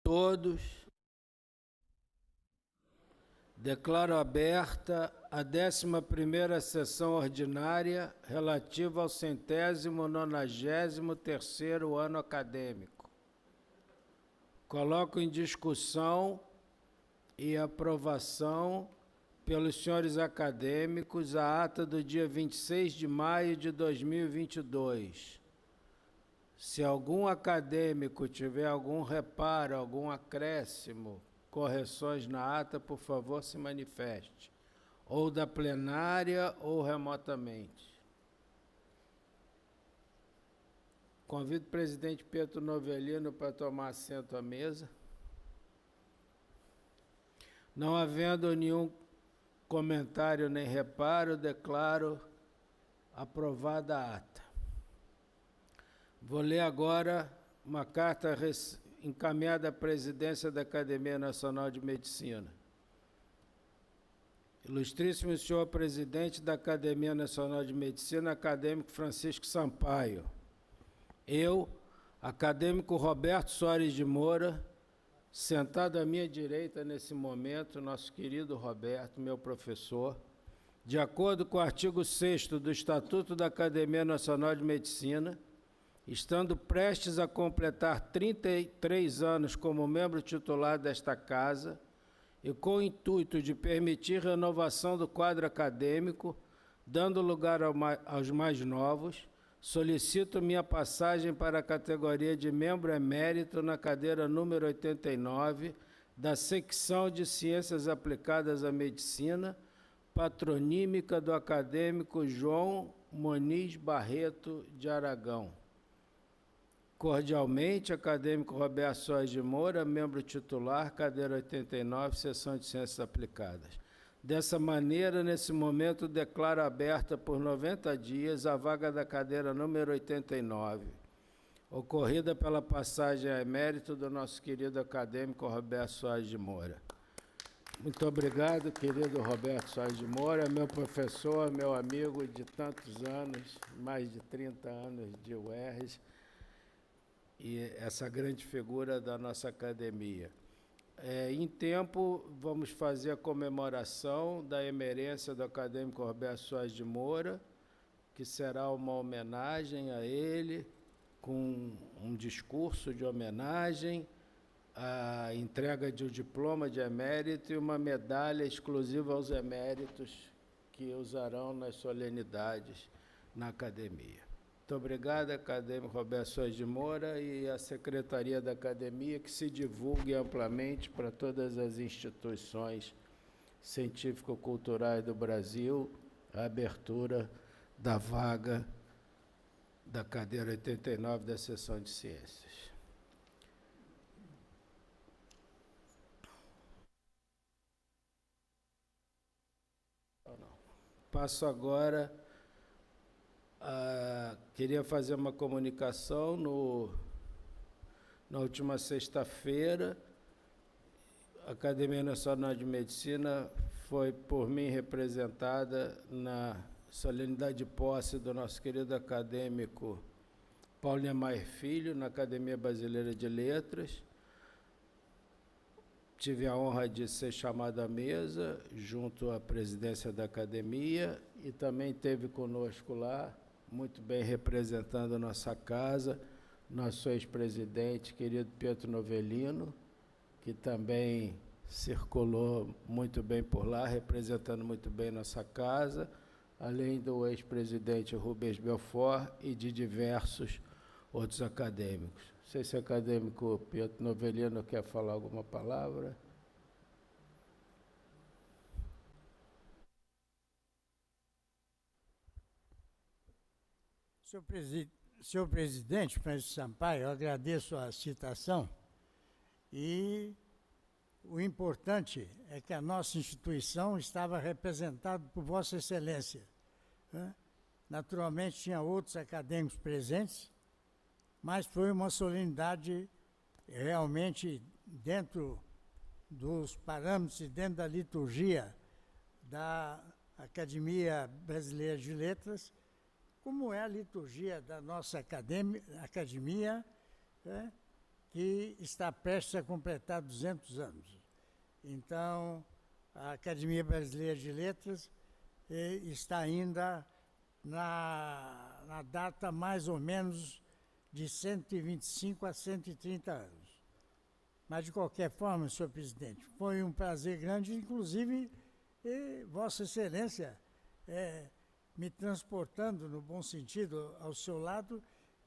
todos. Declaro aberta a 11ª sessão ordinária relativa ao 193º ano acadêmico. Coloco em discussão e aprovação pelos senhores acadêmicos a ata do dia 26 de maio de 2022. Se algum acadêmico tiver algum reparo, algum acréscimo, correções na ata, por favor, se manifeste, ou da plenária ou remotamente. Convido o presidente Pietro Novelino para tomar assento à mesa. Não havendo nenhum comentário nem reparo, declaro aprovada a ata. Vou ler agora uma carta encaminhada à presidência da Academia Nacional de Medicina. Ilustríssimo senhor presidente da Academia Nacional de Medicina, acadêmico Francisco Sampaio. Eu, acadêmico Roberto Soares de Moura, sentado à minha direita nesse momento, nosso querido Roberto, meu professor, de acordo com o artigo 6º do Estatuto da Academia Nacional de Medicina, estando prestes a completar 33 anos como membro titular desta casa e com o intuito de permitir renovação do quadro acadêmico, dando lugar aos mais novos, solicito minha passagem para a categoria de membro emérito na cadeira número 89 da secção de Ciências Aplicadas à Medicina, patronímica do acadêmico João Moniz Barreto de Aragão. Cordialmente, acadêmico Roberto Soares de Moura, membro titular, cadeira 89, seção de Ciências Aplicadas. Dessa maneira, nesse momento, declaro aberta por 90 dias a vaga da cadeira número 89, ocorrida pela passagem a emérito do nosso querido acadêmico Roberto Soares de Moura. Muito obrigado, querido Roberto Soares de Moura, meu professor, meu amigo de tantos anos, mais de 30 anos de UERJ, e essa grande figura da nossa academia. Em tempo, vamos fazer a comemoração da emerência do acadêmico Roberto Soares de Moura, que será uma homenagem a ele, com um discurso de homenagem, a entrega de um diploma de emérito e uma medalha exclusiva aos eméritos que usarão nas solenidades na academia. Muito obrigado, acadêmico Roberto Soares de Moura, e a Secretaria da Academia, que se divulgue amplamente para todas as instituições científico-culturais do Brasil a abertura da vaga da cadeira 89 da seção de Ciências. Passo agora... queria fazer uma comunicação. Na última sexta-feira, a Academia Nacional de Medicina foi, por mim, representada na solenidade de posse do nosso querido acadêmico Paulo Niemeyer Filho, na Academia Brasileira de Letras. Tive a honra de ser chamado à mesa, junto à presidência da academia, e também teve conosco lá, muito bem representando a nossa casa, nosso ex-presidente, querido Pietro Novelino, que também circulou muito bem por lá, representando muito bem nossa casa, além do ex-presidente Rubens Belfort e de diversos outros acadêmicos. Não sei se o acadêmico Pietro Novelino quer falar alguma palavra. Senhor presidente, Francisco Sampaio, eu agradeço a citação, e o importante é que a nossa instituição estava representada por Vossa Excelência, né? Naturalmente, tinha outros acadêmicos presentes, mas foi uma solenidade realmente dentro dos parâmetros e dentro da liturgia da Academia Brasileira de Letras, como é a liturgia da nossa academia, né, que está prestes a completar 200 anos. Então, a Academia Brasileira de Letras está ainda na data mais ou menos de 125 a 130 anos. Mas, de qualquer forma, senhor presidente, foi um prazer grande, inclusive, Vossa Excelência me transportando, no bom sentido, ao seu lado,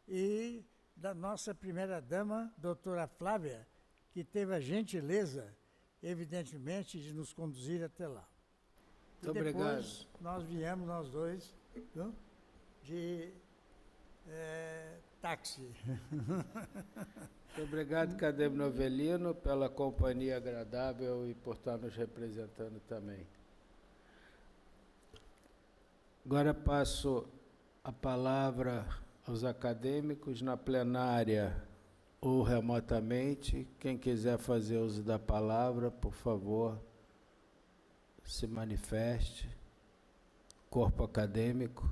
e da nossa primeira-dama, doutora Flávia, que teve a gentileza, evidentemente, de nos conduzir até lá. Muito e depois obrigado. nós viemos, nós dois, viu, de táxi. Muito obrigado, Cademo Novelino, pela companhia agradável e por estar nos representando também. Agora passo a palavra aos acadêmicos na plenária ou remotamente. Quem quiser fazer uso da palavra, por favor, se manifeste. Corpo acadêmico.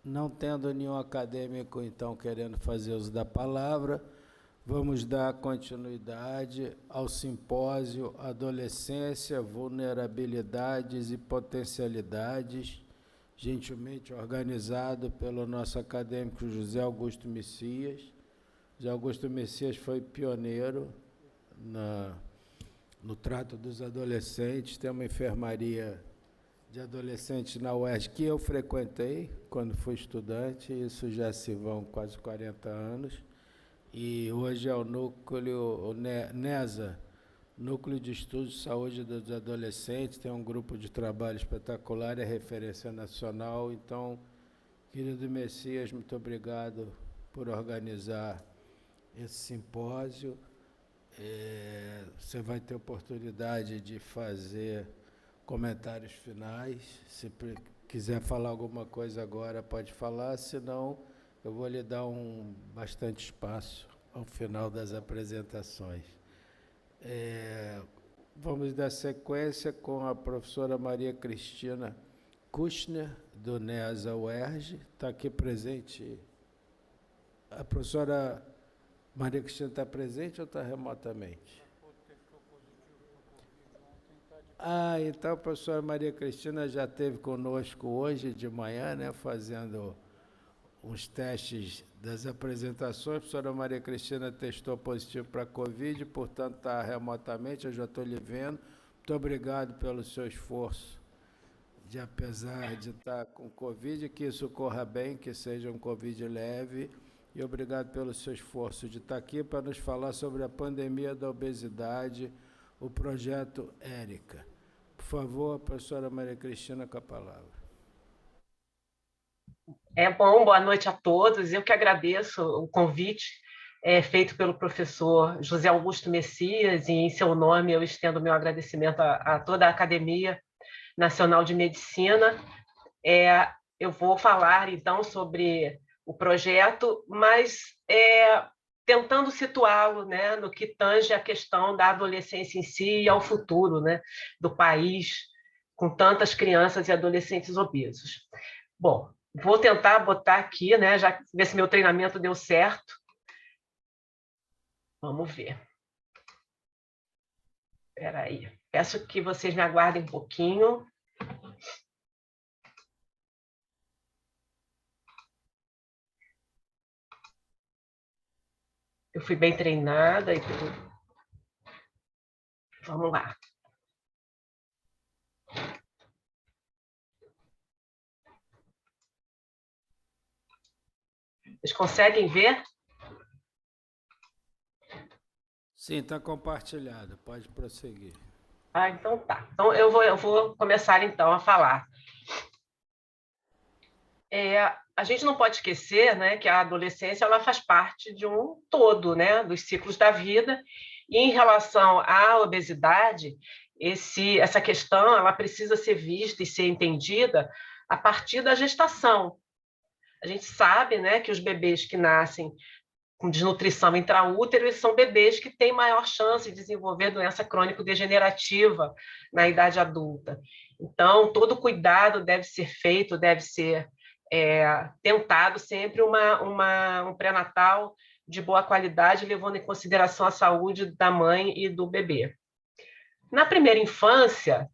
Não tendo nenhum acadêmico, então, querendo fazer uso da palavra, vamos dar continuidade ao simpósio Adolescência, Vulnerabilidades e Potencialidades, gentilmente organizado pelo nosso acadêmico José Augusto Messias. José Augusto Messias foi pioneiro no trato dos adolescentes, tem uma enfermaria de adolescentes na UERJ que eu frequentei quando fui estudante, isso já se vão quase 40 anos, e hoje é o núcleo NESA, Núcleo de Estudos de Saúde dos Adolescentes, tem um grupo de trabalho espetacular, é referência nacional. Então, querido Messias, muito obrigado por organizar esse simpósio. Você vai ter oportunidade de fazer comentários finais. Se quiser falar alguma coisa agora, pode falar, senão eu vou lhe dar bastante espaço ao final das apresentações. Vamos dar sequência com a professora Maria Cristina Kushner, do NESA UERJ. Está aqui presente. A professora Maria Cristina está presente ou está remotamente? Então a professora Maria Cristina já esteve conosco hoje de manhã, né, fazendo uns testes das apresentações. A professora Maria Cristina testou positivo para a Covid, portanto está remotamente, eu já estou lhe vendo. Muito obrigado pelo seu esforço, apesar de estar com Covid, que isso corra bem, que seja um Covid leve, e obrigado pelo seu esforço de estar aqui para nos falar sobre a pandemia da obesidade, o projeto Érica. Por favor, a professora Maria Cristina, com a palavra. Boa noite a todos. Eu que agradeço o convite feito pelo professor José Augusto Messias, e em seu nome eu estendo meu agradecimento a toda a Academia Nacional de Medicina. Eu vou falar, então, sobre o projeto, mas tentando situá-lo, né, no que tange a questão da adolescência em si e ao futuro, né, do país, com tantas crianças e adolescentes obesos. Bom, vou tentar botar aqui, né, já ver se meu treinamento deu certo. Vamos ver. Espera aí. Peço que vocês me aguardem um pouquinho. Eu fui bem treinada e tudo. Vamos lá. Vocês conseguem ver? Sim, está compartilhado. Pode prosseguir. Então tá. Então eu vou começar então a falar. A gente não pode esquecer, né, que a adolescência ela faz parte de um todo, né, dos ciclos da vida. E em relação à obesidade, essa questão ela precisa ser vista e ser entendida a partir da gestação. A gente sabe, né, que os bebês que nascem com desnutrição intraútero são bebês que têm maior chance de desenvolver doença crônico-degenerativa na idade adulta. Então, todo cuidado deve ser feito, deve ser tentado sempre um pré-natal de boa qualidade, levando em consideração a saúde da mãe e do bebê. Na primeira infância,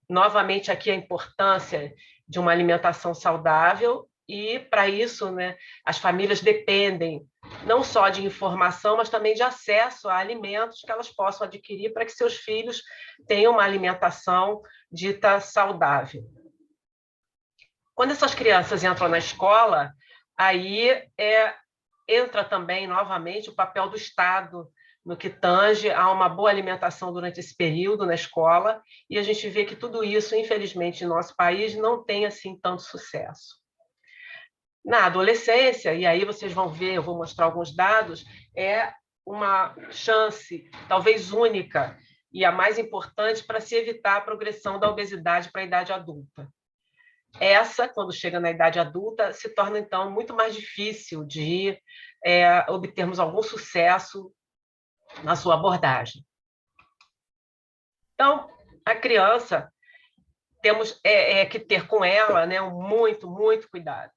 novamente aqui a importância de uma alimentação saudável, e para isso, né, as famílias dependem não só de informação, mas também de acesso a alimentos que elas possam adquirir para que seus filhos tenham uma alimentação dita saudável. Quando essas crianças entram na escola, aí entra também, novamente, o papel do Estado no que tange a uma boa alimentação durante esse período na escola, e a gente vê que tudo isso, infelizmente, em nosso país, não tem assim tanto sucesso. Na adolescência, e aí vocês vão ver, eu vou mostrar alguns dados, é uma chance, talvez única, e a mais importante para se evitar a progressão da obesidade para a idade adulta. Essa, quando chega na idade adulta, se torna, então, muito mais difícil de obtermos algum sucesso na sua abordagem. Então, a criança, temos que ter com ela, né, muito cuidado.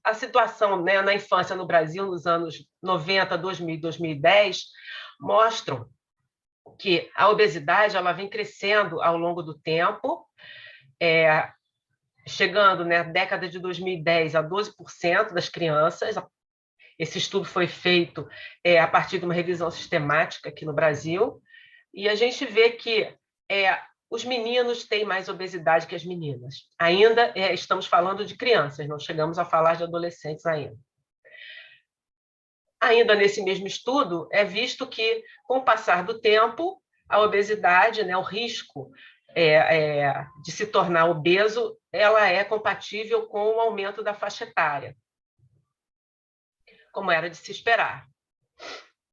A situação, né, na infância no Brasil, nos anos 90, 2000 e 2010, mostram que a obesidade ela vem crescendo ao longo do tempo, chegando na década de 2010 a 12% das crianças. Esse estudo foi feito a partir de uma revisão sistemática aqui no Brasil, e a gente vê que os meninos têm mais obesidade que as meninas. Ainda estamos falando de crianças, não chegamos a falar de adolescentes ainda. Ainda nesse mesmo estudo, é visto que, com o passar do tempo, a obesidade, né, o risco de se tornar obeso, ela é compatível com o aumento da faixa etária, como era de se esperar.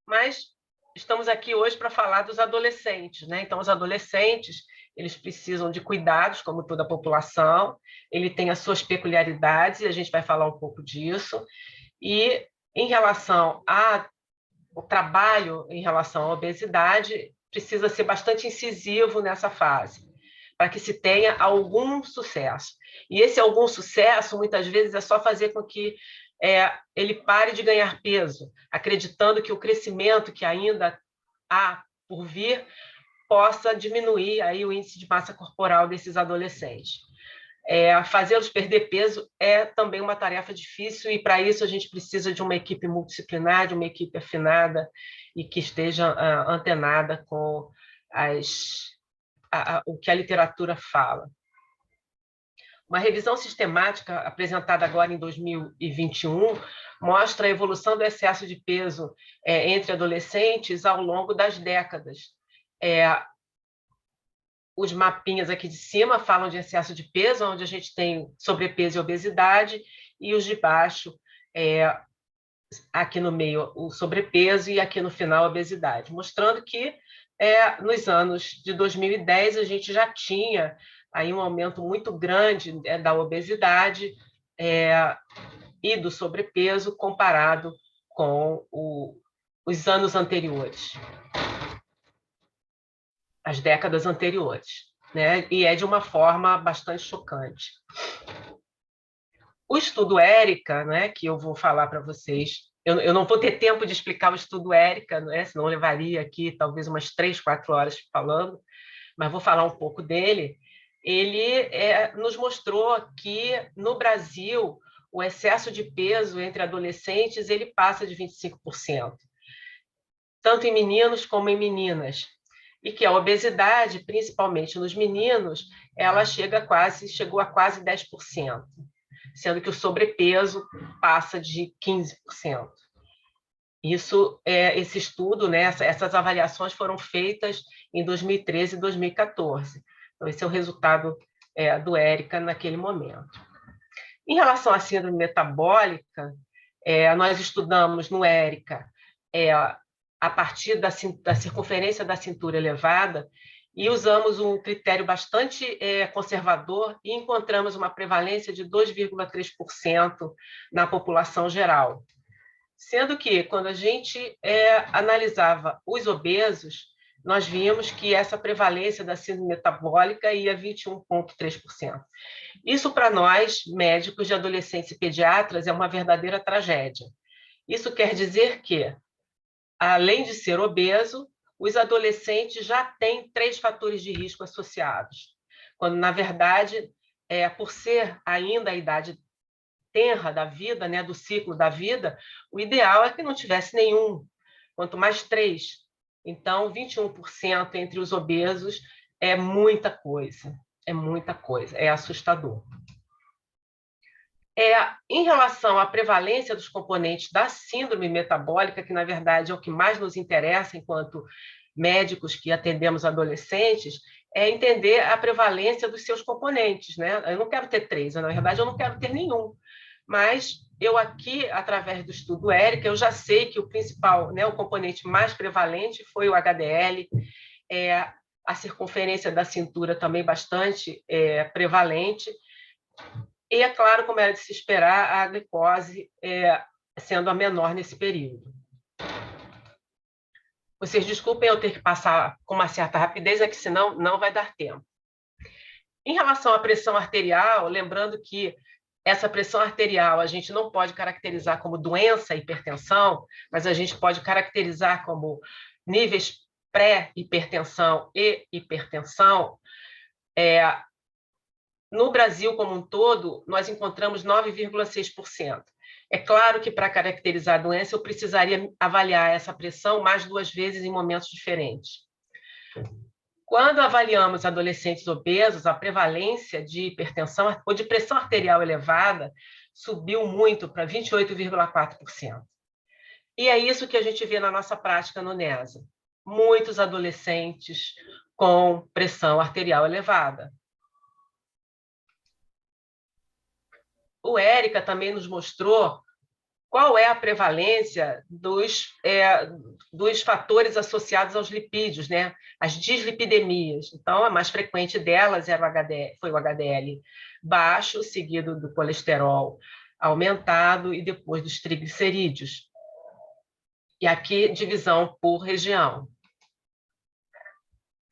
Mas estamos aqui hoje para falar dos adolescentes, né? Então, os adolescentes, eles precisam de cuidados, como toda a população, ele tem as suas peculiaridades, e a gente vai falar um pouco disso. E, em relação ao trabalho em relação à obesidade, precisa ser bastante incisivo nessa fase, para que se tenha algum sucesso. E esse algum sucesso, muitas vezes, é só fazer com que ele pare de ganhar peso, acreditando que o crescimento que ainda há por vir possa diminuir aí o índice de massa corporal desses adolescentes. Fazê-los perder peso é também uma tarefa difícil, e para isso a gente precisa de uma equipe multidisciplinar, de uma equipe afinada e que esteja antenada com o que a literatura fala. Uma revisão sistemática apresentada agora em 2021 mostra a evolução do excesso de peso entre adolescentes ao longo das décadas. Os mapinhas aqui de cima falam de excesso de peso, onde a gente tem sobrepeso e obesidade, e os de baixo, aqui no meio, o sobrepeso, e aqui no final, a obesidade, mostrando que nos anos de 2010 a gente já tinha aí um aumento muito grande da obesidade e do sobrepeso comparado com os anos anteriores, as décadas anteriores, né? E de uma forma bastante chocante. O estudo ERICA, né, que eu vou falar para vocês, eu não vou ter tempo de explicar o estudo ERICA, né, senão levaria aqui talvez umas 3, 4 horas falando, mas vou falar um pouco dele. Ele nos mostrou que, no Brasil, o excesso de peso entre adolescentes ele passa de 25%, tanto em meninos como em meninas, e que a obesidade, principalmente nos meninos, ela chegou a quase 10%, sendo que o sobrepeso passa de 15%. Esse estudo, né, essas avaliações foram feitas em 2013 e 2014. Então, esse é o resultado do ERICA naquele momento. Em relação à síndrome metabólica, nós estudamos no ERICA a partir da circunferência da cintura elevada, e usamos um critério bastante conservador e encontramos uma prevalência de 2,3% na população geral. Sendo que, quando a gente analisava os obesos, nós vimos que essa prevalência da síndrome metabólica ia 21,3%. Isso, para nós, médicos de adolescentes e pediatras, é uma verdadeira tragédia. Isso quer dizer que, além de ser obeso, os adolescentes já têm 3 fatores de risco associados, quando, na verdade, por ser ainda a idade tenra da vida, né, do ciclo da vida, o ideal é que não tivesse nenhum, quanto mais 3. Então, 21% entre os obesos é muita coisa, é assustador. Em relação à prevalência dos componentes da síndrome metabólica, que, na verdade, é o que mais nos interessa enquanto médicos que atendemos adolescentes, é entender a prevalência dos seus componentes, né? Eu não quero ter 3, na verdade, eu não quero ter nenhum. Mas eu aqui, através do estudo ERICA, eu já sei que o principal, né, o componente mais prevalente foi o HDL, a circunferência da cintura também bastante prevalente, e, é claro, como era de se esperar, a glicose sendo a menor nesse período. Vocês desculpem eu ter que passar com uma certa rapidez, que senão não vai dar tempo. Em relação à pressão arterial, lembrando que essa pressão arterial a gente não pode caracterizar como doença, hipertensão, mas a gente pode caracterizar como níveis pré-hipertensão e hipertensão. No Brasil como um todo, nós encontramos 9,6%. É claro que, para caracterizar a doença, eu precisaria avaliar essa pressão mais 2 vezes em momentos diferentes. Quando avaliamos adolescentes obesos, a prevalência de hipertensão ou de pressão arterial elevada subiu muito para 28,4%. E é isso que a gente vê na nossa prática no NESA. Muitos adolescentes com pressão arterial elevada. O ERICA também nos mostrou qual é a prevalência dos fatores associados aos lipídios, né? As dislipidemias. Então, a mais frequente delas foi o HDL baixo, seguido do colesterol aumentado e depois dos triglicerídeos. E aqui, divisão por região.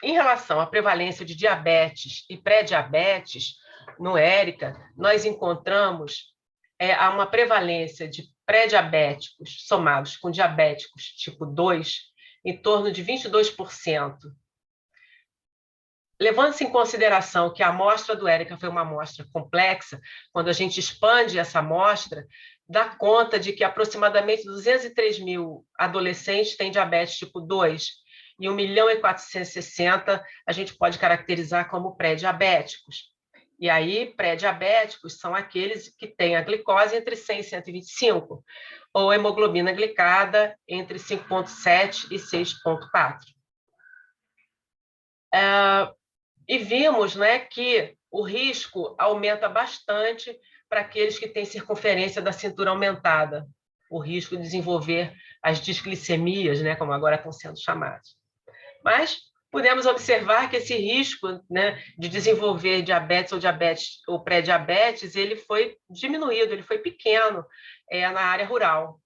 Em relação à prevalência de diabetes e pré-diabetes, no ERICA, nós encontramos uma prevalência de pré-diabéticos somados com diabéticos tipo 2 em torno de 22%. Levando-se em consideração que a amostra do ERICA foi uma amostra complexa, quando a gente expande essa amostra, dá conta de que aproximadamente 203 mil adolescentes têm diabetes tipo 2 e 1.460.000 a gente pode caracterizar como pré-diabéticos. E aí, pré-diabéticos são aqueles que têm a glicose entre 100 e 125, ou a hemoglobina glicada entre 5,7 e 6,4. E vimos, né, que o risco aumenta bastante para aqueles que têm circunferência da cintura aumentada, o risco de desenvolver as disglicemias, né, como agora estão sendo chamadas. Mas podemos observar que esse risco, né, de desenvolver diabetes ou pré-diabetes, ele foi diminuído, ele foi pequeno na área rural,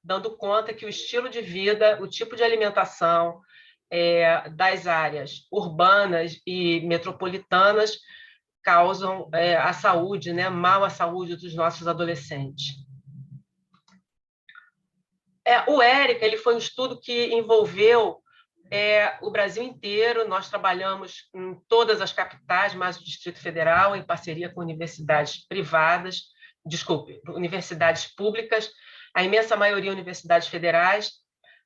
dando conta que o estilo de vida, o tipo de alimentação das áreas urbanas e metropolitanas causam a saúde, né, mal à saúde dos nossos adolescentes. O ERICA ele foi um estudo que envolveu o Brasil inteiro. Nós trabalhamos em todas as capitais, mais o Distrito Federal, em parceria com universidades privadas, universidades públicas, a imensa maioria universidades federais.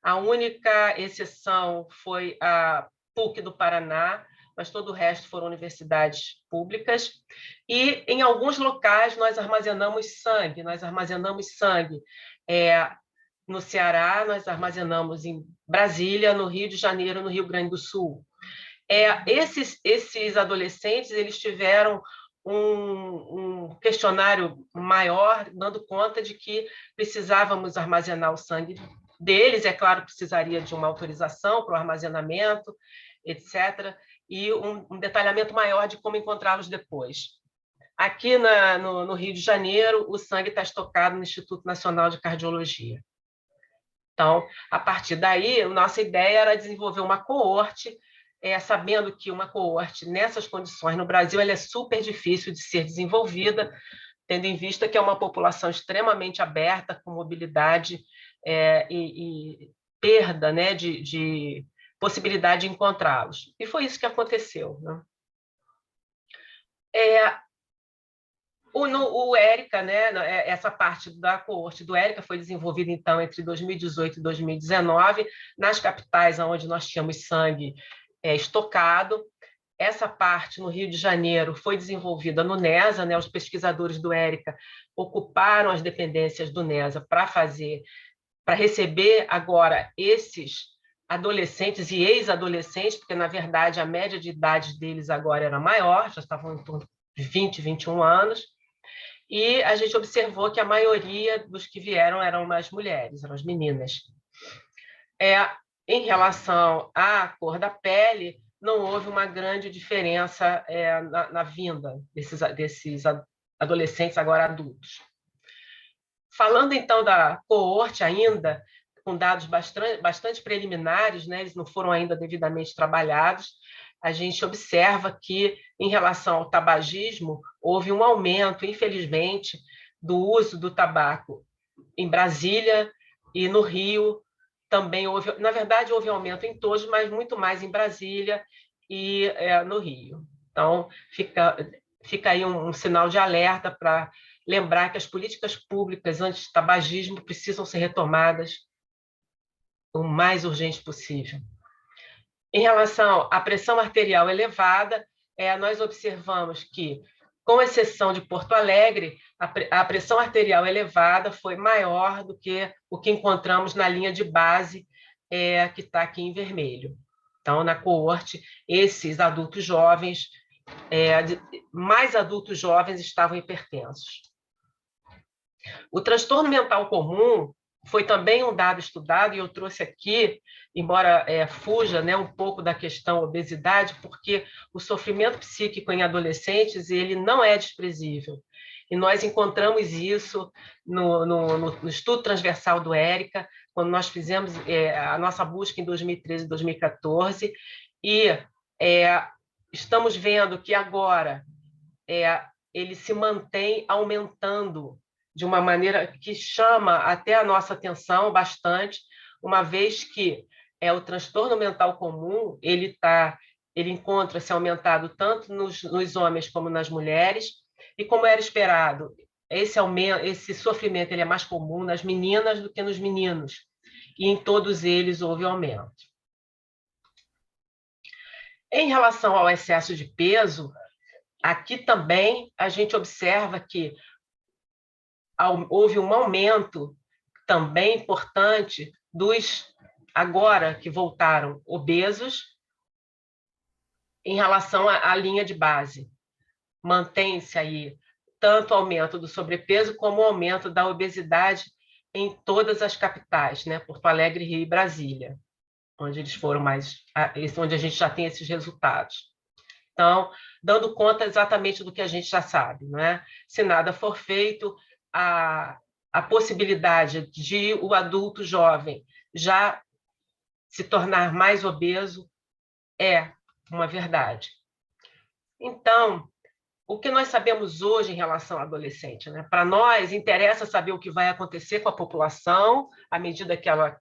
A única exceção foi a PUC do Paraná, mas todo o resto foram universidades públicas. E, em alguns locais, nós armazenamos sangue. No Ceará, nós armazenamos em Brasília, no Rio de Janeiro, no Rio Grande do Sul. Esses adolescentes eles tiveram um questionário maior, dando conta de que precisávamos armazenar o sangue deles. É claro, precisaria de uma autorização para o armazenamento, etc., e um detalhamento maior de como encontrá-los depois. Aqui no Rio de Janeiro, o sangue está estocado no Instituto Nacional de Cardiologia. Então, a partir daí, a nossa ideia era desenvolver uma coorte, sabendo que uma coorte nessas condições no Brasil ela é super difícil de ser desenvolvida, tendo em vista que é uma população extremamente aberta, com mobilidade e perda, né, de possibilidade de encontrá-los. E foi isso que aconteceu, né? O ERICA, né, essa parte da coorte do ERICA foi desenvolvida, então, entre 2018 e 2019, nas capitais onde nós tínhamos sangue estocado. Essa parte, no Rio de Janeiro, foi desenvolvida no NESA, né, os pesquisadores do ERICA ocuparam as dependências do NESA para receber agora esses adolescentes e ex-adolescentes, porque, na verdade, a média de idade deles agora era maior, já estavam em torno de 20, 21 anos, e a gente observou que a maioria dos que vieram eram as mulheres, eram as meninas. Em relação à cor da pele, não houve uma grande diferença na vinda desses adolescentes agora adultos. Falando, então, da coorte ainda, com dados bastante preliminares, né, eles não foram ainda devidamente trabalhados, a gente observa que, em relação ao tabagismo, houve um aumento, infelizmente, do uso do tabaco em Brasília e no Rio. Também houve, na verdade, houve aumento em todos, mas muito mais em Brasília e no Rio. Então, fica aí um sinal de alerta para lembrar que as políticas públicas anti-tabagismo precisam ser retomadas o mais urgente possível. Em relação à pressão arterial elevada, nós observamos que, com exceção de Porto Alegre, a pressão arterial elevada foi maior do que o que encontramos na linha de base, que está aqui em vermelho. Então, na coorte, esses adultos jovens, mais adultos jovens estavam hipertensos. O transtorno mental comum foi também um dado estudado, e eu trouxe aqui, embora fuja, né, um pouco da questão obesidade, porque o sofrimento psíquico em adolescentes ele não é desprezível. E nós encontramos isso no estudo transversal do ERICA, quando nós fizemos a nossa busca em 2013 e 2014, e estamos vendo que agora ele se mantém aumentando de uma maneira que chama até a nossa atenção bastante, uma vez que o transtorno mental comum ele encontra-se aumentado tanto nos homens como nas mulheres, e como era esperado, esse sofrimento ele é mais comum nas meninas do que nos meninos, e em todos eles houve aumento. Em relação ao excesso de peso, aqui também a gente observa que houve um aumento também importante dos, agora que voltaram, obesos, em relação à linha de base. Mantém-se aí tanto o aumento do sobrepeso como o aumento da obesidade em todas as capitais, né? Porto Alegre, Rio e Brasília, onde eles foram onde a gente já tem esses resultados. Então, dando conta exatamente do que a gente já sabe, né? Se nada for feito, a possibilidade de o adulto jovem já se tornar mais obeso é uma verdade. Então, o que nós sabemos hoje em relação ao adolescente, né? Para nós, interessa saber o que vai acontecer com a população à medida que ela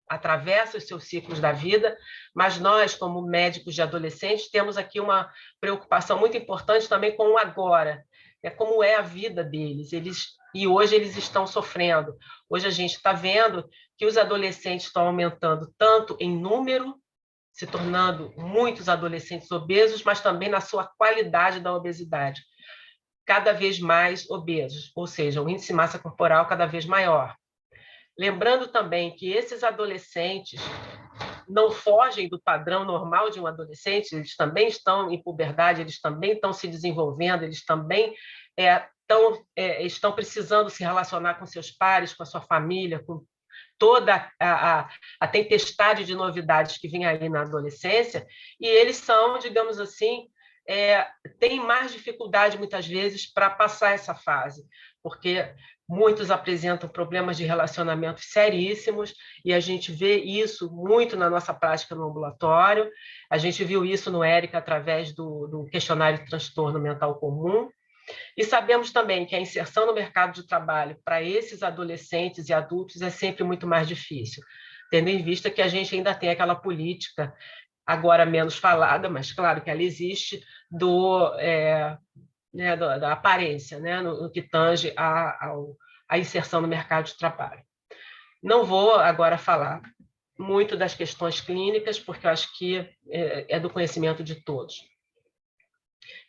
atravessa os seus ciclos da vida, mas nós, como médicos de adolescentes, temos aqui uma preocupação muito importante também com o agora, como é a vida deles. E hoje eles estão sofrendo. Hoje a gente está vendo que os adolescentes estão aumentando tanto em número, se tornando muitos adolescentes obesos, mas também na sua qualidade da obesidade, cada vez mais obesos, ou seja, o índice de massa corporal cada vez maior. Lembrando também que esses adolescentes não fogem do padrão normal de um adolescente, eles também estão em puberdade, eles também estão se desenvolvendo, eles também estão precisando se relacionar com seus pares, com a sua família, com toda a tempestade de novidades que vem aí na adolescência, e eles são, digamos assim, têm mais dificuldade, muitas vezes, para passar essa fase, porque muitos apresentam problemas de relacionamento seríssimos, e a gente vê isso muito na nossa prática no ambulatório. A gente viu isso no ERIC através do questionário de transtorno mental comum, e sabemos também que a inserção no mercado de trabalho para esses adolescentes e adultos é sempre muito mais difícil, tendo em vista que a gente ainda tem aquela política, agora menos falada, mas claro que ela existe, da aparência, né, no que tange a inserção no mercado de trabalho. Não vou agora falar muito das questões clínicas, porque eu acho que é do conhecimento de todos.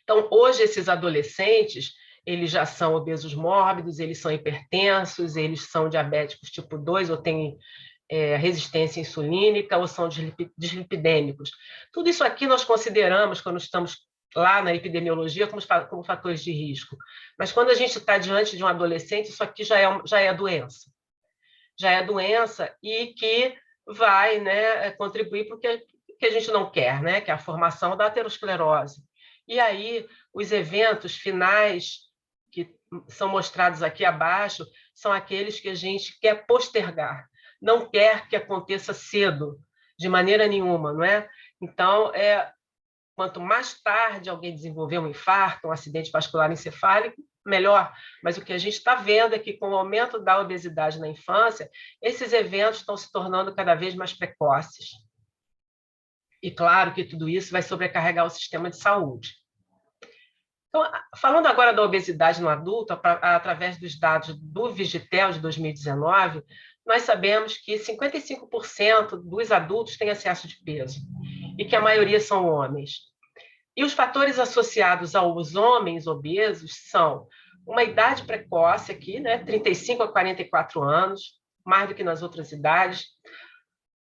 Então, hoje, esses adolescentes, eles já são obesos mórbidos, eles são hipertensos, eles são diabéticos tipo 2, ou têm resistência insulínica, ou são dislipidêmicos. Tudo isso aqui nós consideramos, quando estamos lá na epidemiologia, como fatores de risco. Mas quando a gente está diante de um adolescente, isso aqui já é doença. Já é doença e que vai, né, contribuir para o que a gente não quer, né, que é a formação da aterosclerose. E aí, os eventos finais que são mostrados aqui abaixo são aqueles que a gente quer postergar, não quer que aconteça cedo, de maneira nenhuma, não é? Então, quanto mais tarde alguém desenvolver um infarto, um acidente vascular encefálico, melhor. Mas o que a gente está vendo é que, com o aumento da obesidade na infância, esses eventos estão se tornando cada vez mais precoces. E, claro, que tudo isso vai sobrecarregar o sistema de saúde. Então, falando agora da obesidade no adulto, através dos dados do Vigitel de 2019, nós sabemos que 55% dos adultos têm excesso de peso, e que a maioria são homens. E os fatores associados aos homens obesos são uma idade precoce aqui, né, 35 a 44 anos, mais do que nas outras idades,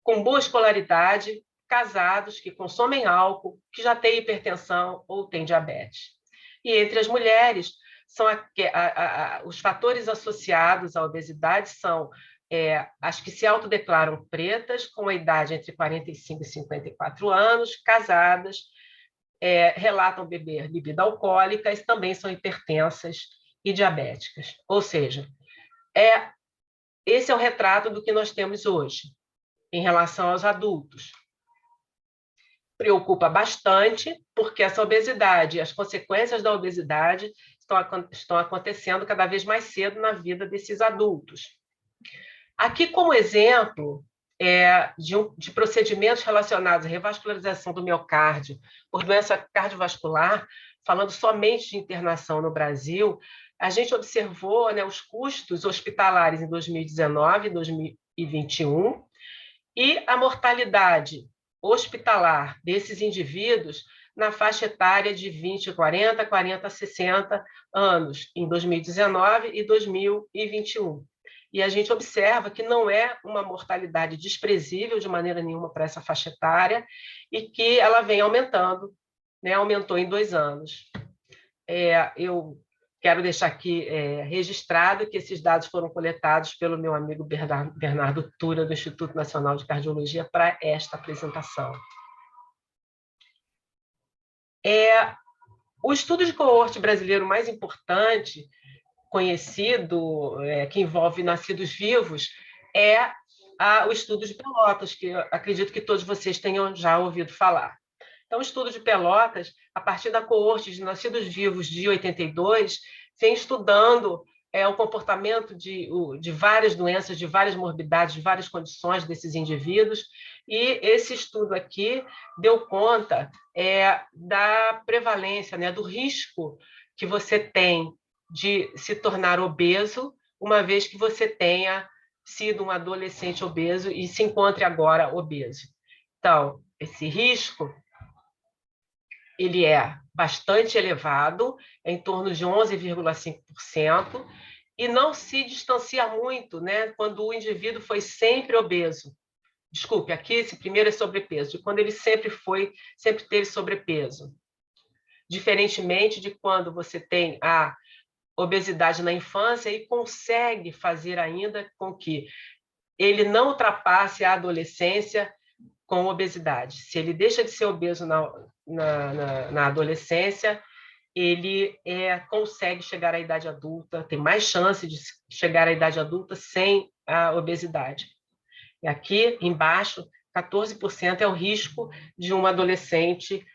com boa escolaridade, casados, que consomem álcool, que já têm hipertensão ou têm diabetes. E entre as mulheres, os fatores associados à obesidade são as que se autodeclaram pretas, com a idade entre 45 e 54 anos, casadas, relatam beber bebida alcoólica e também são hipertensas e diabéticas. Ou seja, esse é o retrato do que nós temos hoje em relação aos adultos. Preocupa bastante, porque essa obesidade, as consequências da obesidade estão acontecendo cada vez mais cedo na vida desses adultos. Aqui, como exemplo de procedimentos relacionados à revascularização do miocárdio por doença cardiovascular, falando somente de internação no Brasil, a gente observou, né, os custos hospitalares em 2019 e 2021 e a mortalidade hospitalar desses indivíduos na faixa etária de 20 a 40, 40 a 60 anos, em 2019 e 2021. E a gente observa que não é uma mortalidade desprezível de maneira nenhuma para essa faixa etária e que ela vem aumentando, né? Aumentou em 2 anos. Eu quero deixar aqui registrado que esses dados foram coletados pelo meu amigo Bernardo Tura, do Instituto Nacional de Cardiologia, para esta apresentação. O estudo de coorte brasileiro mais importante, conhecido, que envolve nascidos vivos, é o estudo de Pelotas, que eu acredito que todos vocês tenham já ouvido falar. Então, o estudo de Pelotas, a partir da coorte de nascidos vivos de 82, vem estudando o comportamento de várias doenças, de várias morbidades, de várias condições desses indivíduos, e esse estudo aqui deu conta da prevalência, né, do risco que você tem de se tornar obeso, uma vez que você tenha sido um adolescente obeso e se encontre agora obeso. Então, esse risco ele é bastante elevado, em torno de 11,5%, e não se distancia muito, né, quando o indivíduo foi sempre obeso. Desculpe, aqui esse primeiro é sobrepeso, de quando ele sempre teve sobrepeso. Diferentemente de quando você tem a obesidade na infância e consegue fazer ainda com que ele não ultrapasse a adolescência com obesidade. Se ele deixa de ser obeso na adolescência, ele consegue chegar à idade adulta, tem mais chance de chegar à idade adulta sem a obesidade. E aqui embaixo, 14% é o risco de uma adolescente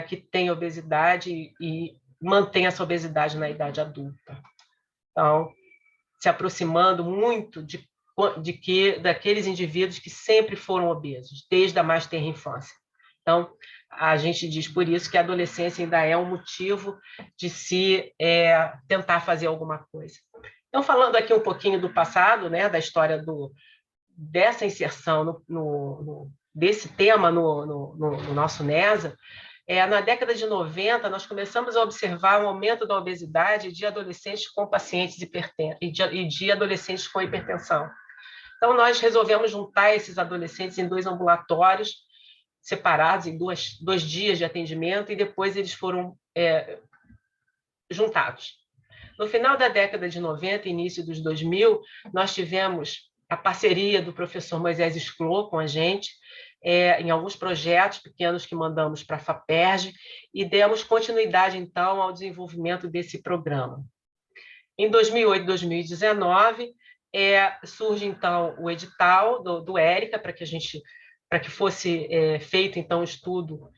que tem obesidade e mantém essa obesidade na idade adulta. Então, se aproximando muito daqueles indivíduos que sempre foram obesos, desde a mais tenra infância. Então, a gente diz por isso que a adolescência ainda é um motivo de se tentar fazer alguma coisa. Então, falando aqui um pouquinho do passado, né, da história dessa inserção desse tema no nosso NESA, na década de 90, nós começamos a observar um aumento da obesidade de adolescentes com pacientes e de adolescentes com hipertensão. Então, nós resolvemos juntar esses adolescentes em 2 ambulatórios separados, em 2 dias de atendimento, e depois eles foram juntados. No final da década de 90, início dos 2000, nós tivemos a parceria do professor Moisés Sclô com a gente, em alguns projetos pequenos que mandamos para a FAPERJ, e demos continuidade, então, ao desenvolvimento desse programa. Em 2008 e 2019, surge, então, o edital do ERICA, para que fosse feito, então, um estudo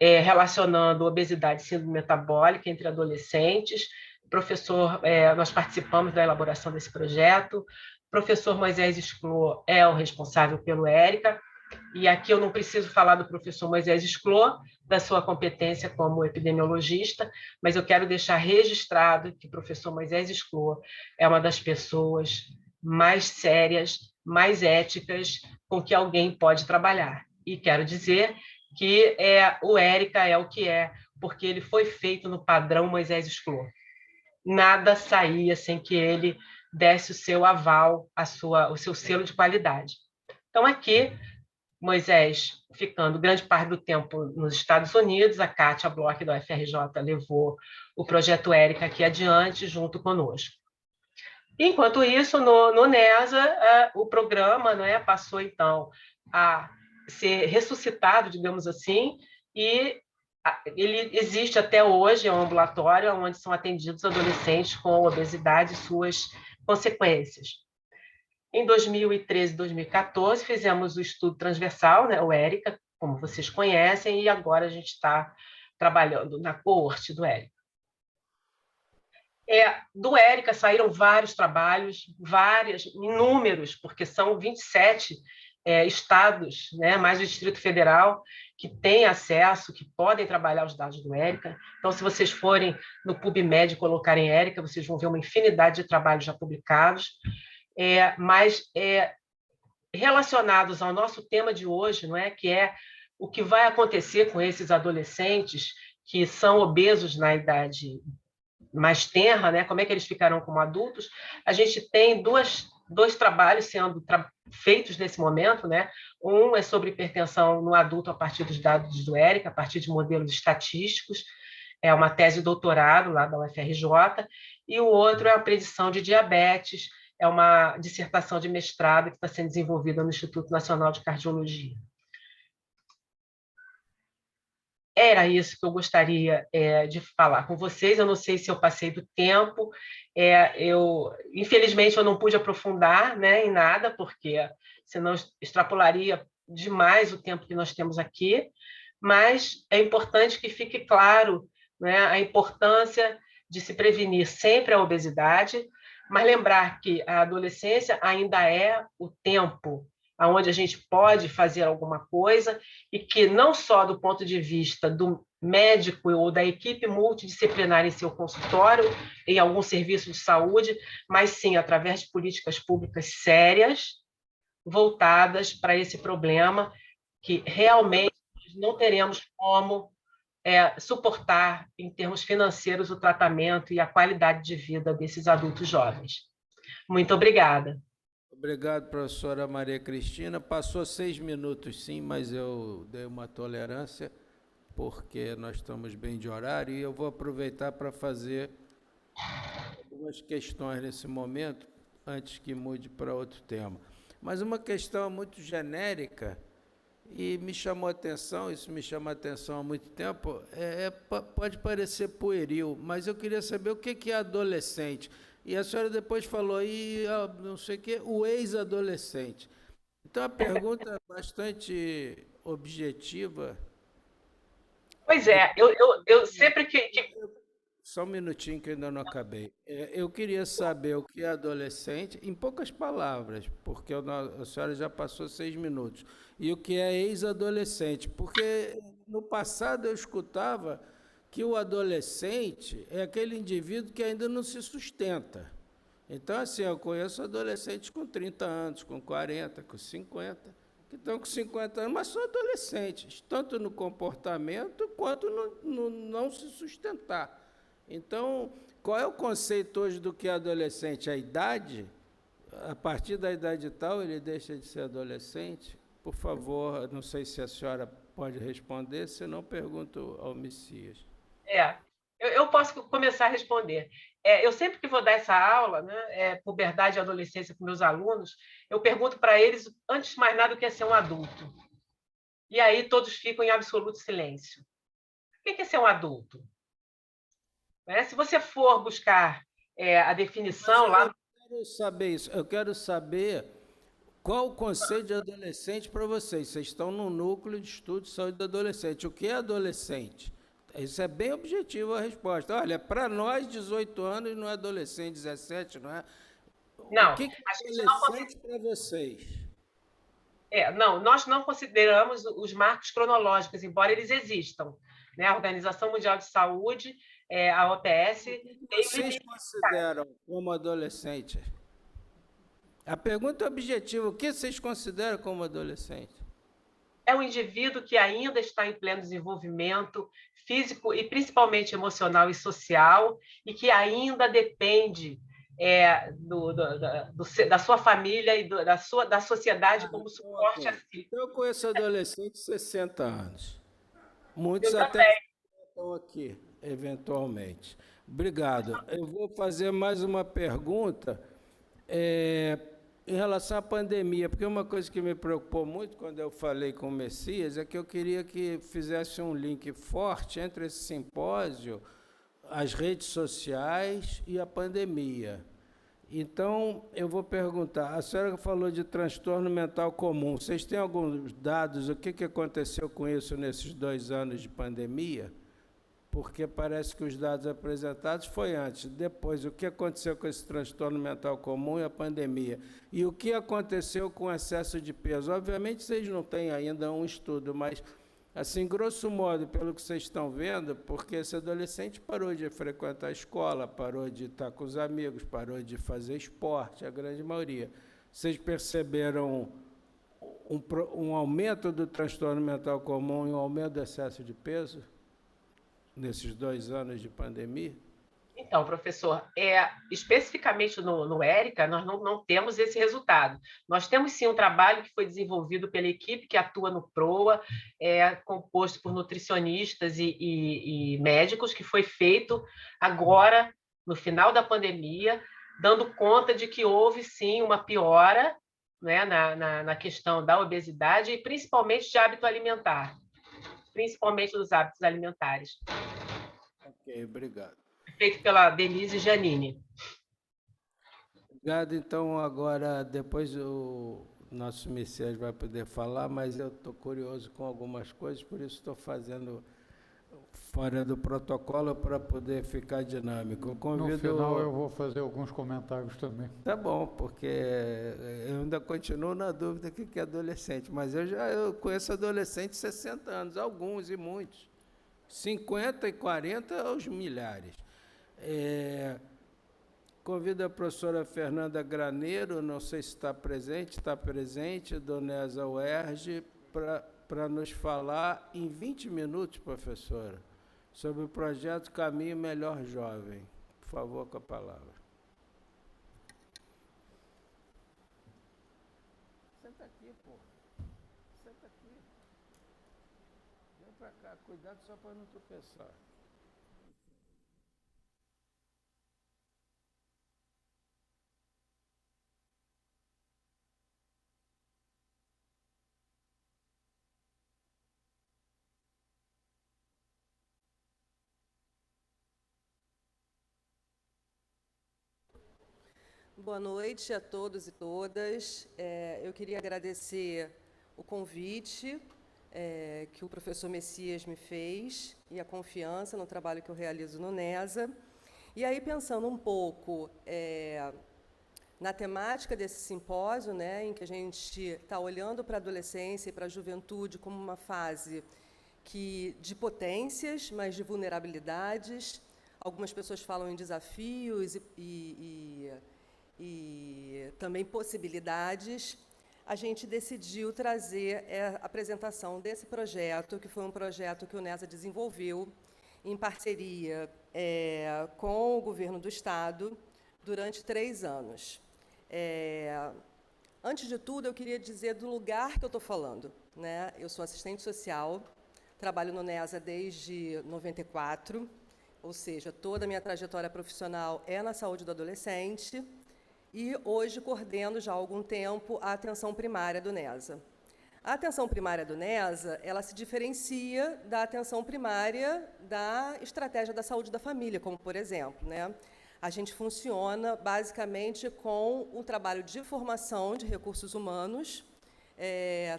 relacionando obesidade e síndrome metabólica entre adolescentes. Nós participamos da elaboração desse projeto. O professor Moisés Sclô é o responsável pelo ERICA, e aqui eu não preciso falar do professor Moisés Sclô, da sua competência como epidemiologista, mas eu quero deixar registrado que o professor Moisés Sclô é uma das pessoas mais sérias, mais éticas com que alguém pode trabalhar. E quero dizer que o ERICA é o que é, porque ele foi feito no padrão Moisés Sclô. Nada saía sem que ele desse o seu aval, o seu selo de qualidade. Então, aqui, Moisés, ficando grande parte do tempo nos Estados Unidos, a Kátia Bloch, da UFRJ, levou o projeto ERICA aqui adiante, junto conosco. Enquanto isso, no NESA, o programa, né, passou, então, a ser ressuscitado, digamos assim, e ele existe até hoje, é um ambulatório onde são atendidos adolescentes com obesidade e suas consequências. Em 2013 e 2014, fizemos o estudo transversal, né, o ERICA, como vocês conhecem, e agora a gente está trabalhando na coorte do ERICA. Do ERICA saíram vários trabalhos, inúmeros, porque são 27 estados, né, mais o Distrito Federal, que têm acesso, que podem trabalhar os dados do ERICA. Então, se vocês forem no PubMed e colocarem ERICA, vocês vão ver uma infinidade de trabalhos já publicados, mas relacionados ao nosso tema de hoje, não é? Que é o que vai acontecer com esses adolescentes que são obesos na idade mais tenra, né? Como é que eles ficarão como adultos? A gente tem dois trabalhos sendo feitos nesse momento, né? Um é sobre hipertensão no adulto a partir dos dados do ERICA, a partir de modelos estatísticos, é uma tese de doutorado lá da UFRJ, e o outro é a predição de diabetes, é uma dissertação de mestrado que está sendo desenvolvida no Instituto Nacional de Cardiologia. Era isso que eu gostaria de falar com vocês. Eu não sei se eu passei do tempo. Infelizmente, eu não pude aprofundar, né, em nada, porque senão extrapolaria demais o tempo que nós temos aqui. Mas é importante que fique claro, né, a importância de se prevenir sempre a obesidade, mas lembrar que a adolescência ainda é o tempo onde a gente pode fazer alguma coisa, e que não só do ponto de vista do médico ou da equipe multidisciplinar em seu consultório, em algum serviço de saúde, mas sim através de políticas públicas sérias, voltadas para esse problema, que realmente não teremos como suportar, em termos financeiros, o tratamento e a qualidade de vida desses adultos jovens. Muito obrigada. Obrigado, professora Maria Cristina. Passou 6 minutos, sim, mas eu dei uma tolerância, porque nós estamos bem de horário, e eu vou aproveitar para fazer algumas questões nesse momento, antes que mude para outro tema. Mas uma questão muito genérica, e me chamou a atenção, isso me chama a atenção há muito tempo, pode parecer pueril, mas eu queria saber o que é adolescente. E a senhora depois falou aí, não sei o quê, o ex-adolescente. Então, a pergunta é bastante objetiva. Pois é, eu sempre que. Só um minutinho que eu ainda não acabei. Eu queria saber o que é adolescente, em poucas palavras, porque a senhora já passou 6 minutos, e o que é ex-adolescente, porque no passado eu escutava que o adolescente é aquele indivíduo que ainda não se sustenta. Então, assim, eu conheço adolescentes com 30 anos, com 40, com 50, que estão com 50 anos, mas são adolescentes, tanto no comportamento quanto no não se sustentar. Então, qual é o conceito hoje do que é adolescente? A idade? A partir da idade tal, ele deixa de ser adolescente? Por favor, não sei se a senhora pode responder, senão pergunto ao Messias. É, eu posso começar a responder. Eu sempre que vou dar essa aula, né, puberdade e adolescência para meus alunos, eu pergunto para eles, antes de mais nada, o que é ser um adulto. E aí todos ficam em absoluto silêncio. O que é ser um adulto? Né? Se você for buscar a Mas definição eu lá. quero saber isso, eu quero saber qual o conceito de adolescente para vocês. Vocês estão no núcleo de estudo de saúde do adolescente. O que é adolescente? Isso é bem objetivo a resposta. Olha, para nós, 18 anos não é adolescente, 17, não é? O Não, que a é gente não adolescente para vocês? não, nós não consideramos os marcos cronológicos, embora eles existam. Né? A Organização Mundial de Saúde, a OPS, tem um Vocês limite. consideram como adolescente? A pergunta é objetiva. O que vocês consideram como adolescente? É um indivíduo que ainda está em pleno desenvolvimento físico e principalmente emocional e social, e que ainda depende da sua família e da sociedade como Então, suporte a ok. si. Então, eu conheço adolescente de 60 anos. Muitos Eu até também. estão aqui, eventualmente. Obrigado. Eu vou fazer mais uma pergunta em relação à pandemia, porque uma coisa que me preocupou muito quando eu falei com o Messias é que eu queria que fizesse um link forte entre esse simpósio, as redes sociais e a pandemia. Então, eu vou perguntar, a senhora falou de transtorno mental comum, vocês têm alguns dados, o que aconteceu com isso nesses 2 anos de pandemia? Porque parece que os dados apresentados foi antes, depois, o que aconteceu com esse transtorno mental comum e a pandemia? E o que aconteceu com o excesso de peso? Obviamente, vocês não têm ainda um estudo, mas, assim, grosso modo, pelo que vocês estão vendo, porque esse adolescente parou de frequentar a escola, parou de estar com os amigos, parou de fazer esporte, a grande maioria. Vocês perceberam um aumento do transtorno mental comum e um aumento do excesso de peso nesses 2 anos de pandemia? Então, professor, especificamente no ERICA, nós não temos esse resultado. Nós temos sim um trabalho que foi desenvolvido pela equipe que atua no PROA, composto por nutricionistas e médicos, que foi feito agora, no final da pandemia, dando conta de que houve sim uma piora, né, na questão da obesidade e principalmente de hábito alimentar, principalmente dos hábitos alimentares. Ok, obrigado. Feito pela Denise Giannini. Obrigado, então, agora, depois o nosso Messias vai poder falar, mas eu estou curioso com algumas coisas, por isso estou fazendo fora do protocolo para poder ficar dinâmico. No final eu vou fazer alguns comentários também. Tá bom, porque eu ainda continuo na dúvida o que é adolescente, mas eu conheço adolescentes de 60 anos, alguns e muitos. 50 e 40 aos milhares. Convido a professora Fernanda Graneiro, não sei se está presente, Donesa Uerge, para nos falar em 20 minutos, professora, sobre o projeto Caminho Melhor Jovem. Por favor, com a palavra. Senta aqui, pô. Senta aqui. Vem para cá, cuidado só para não tropeçar. Boa noite a todos e todas. Eu queria agradecer o convite que o professor Messias me fez e a confiança no trabalho que eu realizo no NESA. E aí, pensando um pouco na temática desse simpósio, né, em que a gente está olhando para a adolescência e para a juventude como uma fase de potências, mas de vulnerabilidades. Algumas pessoas falam em desafios e também possibilidades. A gente decidiu trazer a apresentação desse projeto, que foi um projeto que o NESA desenvolveu em parceria com o governo do Estado durante 3 anos. Antes de tudo, eu queria dizer do lugar que eu estou falando, né? Eu sou assistente social, trabalho no NESA desde 94, ou seja, toda a minha trajetória profissional é na saúde do adolescente, e hoje coordeno já há algum tempo a atenção primária do NESA. A atenção primária do NESA, ela se diferencia da atenção primária da estratégia da saúde da família, como por exemplo, né? A gente funciona basicamente com o trabalho de formação de recursos humanos,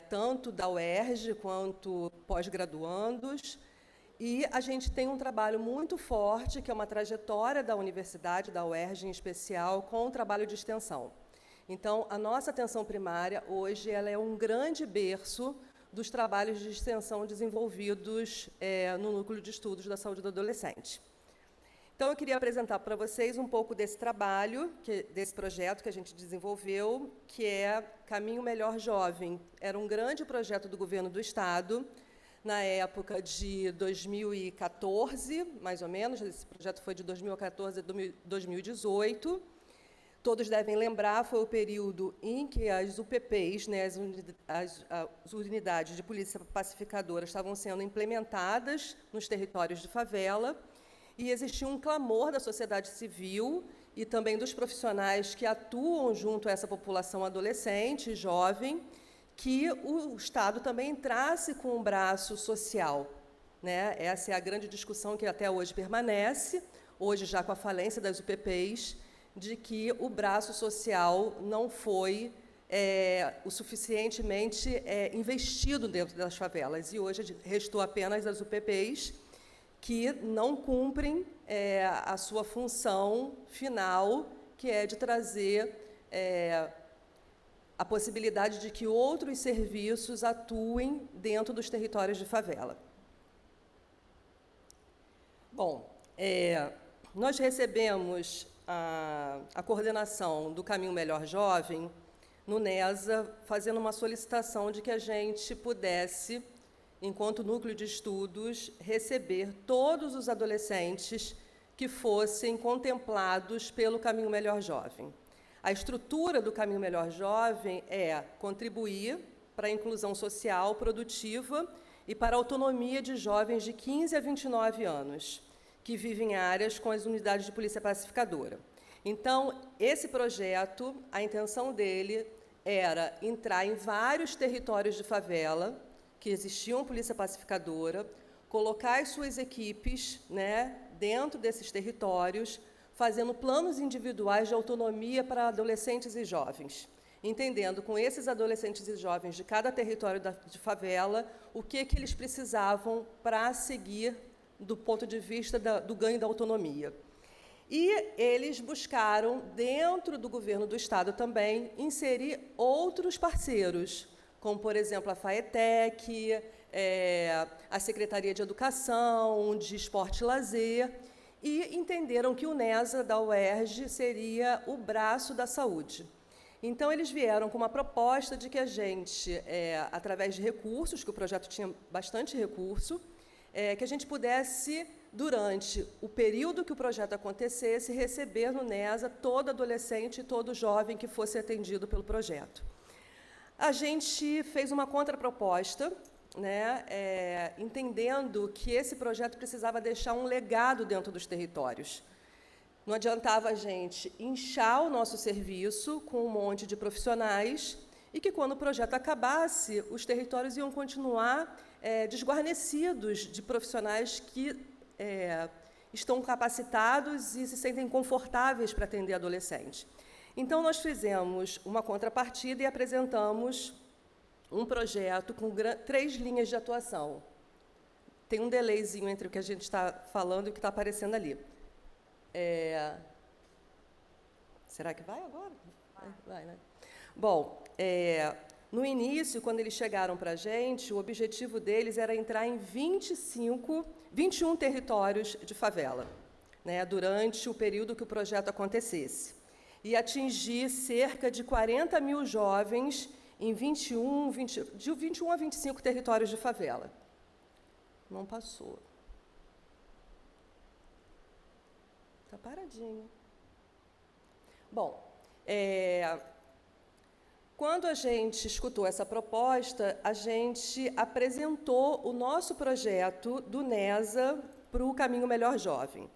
tanto da UERJ quanto pós-graduandos, e a gente tem um trabalho muito forte, que é uma trajetória da universidade, da UERJ em especial, com o trabalho de extensão. Então, a nossa atenção primária, hoje, ela é um grande berço dos trabalhos de extensão desenvolvidos no Núcleo de Estudos da Saúde do Adolescente. Então, eu queria apresentar para vocês um pouco desse trabalho, desse projeto que a gente desenvolveu, que é Caminho Melhor Jovem. Era um grande projeto do governo do Estado, na época de 2014, mais ou menos. Esse projeto foi de 2014 a 2018. Todos devem lembrar, foi o período em que as UPPs, né, as unidades de polícia pacificadora, estavam sendo implementadas nos territórios de favela, e existia um clamor da sociedade civil e também dos profissionais que atuam junto a essa população adolescente, jovem, que o Estado também entrasse com um braço social, né? Essa é a grande discussão que até hoje permanece, hoje já com a falência das UPPs, de que o braço social não foi o suficientemente investido dentro das favelas. E hoje restou apenas as UPPs, que não cumprem a sua função final, que é de trazer a possibilidade de que outros serviços atuem dentro dos territórios de favela. Bom, nós recebemos a coordenação do Caminho Melhor Jovem no NESA, fazendo uma solicitação de que a gente pudesse, enquanto núcleo de estudos, receber todos os adolescentes que fossem contemplados pelo Caminho Melhor Jovem. A estrutura do Caminho Melhor Jovem é contribuir para a inclusão social produtiva e para a autonomia de jovens de 15 a 29 anos, que vivem em áreas com as unidades de polícia pacificadora. Então, esse projeto, a intenção dele era entrar em vários territórios de favela, que existiam polícia pacificadora, colocar as suas equipes, né, dentro desses territórios, fazendo planos individuais de autonomia para adolescentes e jovens, entendendo com esses adolescentes e jovens de cada território de favela o que eles precisavam para seguir do ponto de vista do ganho da autonomia. E eles buscaram, dentro do governo do Estado também, inserir outros parceiros, como, por exemplo, a FAETEC, a Secretaria de Educação, de Esporte e Lazer, e entenderam que o NESA da UERJ seria o braço da saúde. Então, eles vieram com uma proposta de que a gente, através de recursos, que o projeto tinha bastante recurso, que a gente pudesse, durante o período que o projeto acontecesse, receber no NESA todo adolescente e todo jovem que fosse atendido pelo projeto. A gente fez uma contraproposta, né, entendendo que esse projeto precisava deixar um legado dentro dos territórios. Não adiantava a gente inchar o nosso serviço com um monte de profissionais e que, quando o projeto acabasse, os territórios iam continuar desguarnecidos de profissionais que estão capacitados e se sentem confortáveis para atender adolescente. Então, nós fizemos uma contrapartida e apresentamos um projeto com 3 linhas de atuação. Tem um delayzinho entre o que a gente está falando e o que está aparecendo ali. Será que vai agora? Vai, né? Bom, no início, quando eles chegaram para a gente, o objetivo deles era entrar em 21 territórios de favela, né, durante o período que o projeto acontecesse, e atingir cerca de 40 mil jovens em de 21 a 25 territórios de favela. Não passou. Está paradinho. Bom, quando a gente escutou essa proposta, a gente apresentou o nosso projeto do NESA para o Caminho Melhor Jovem,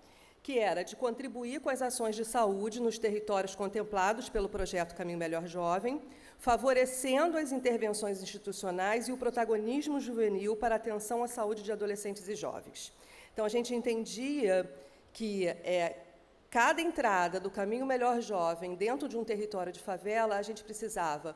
que era de contribuir com as ações de saúde nos territórios contemplados pelo projeto Caminho Melhor Jovem, favorecendo as intervenções institucionais e o protagonismo juvenil para a atenção à saúde de adolescentes e jovens. Então, a gente entendia que cada entrada do Caminho Melhor Jovem dentro de um território de favela, a gente precisava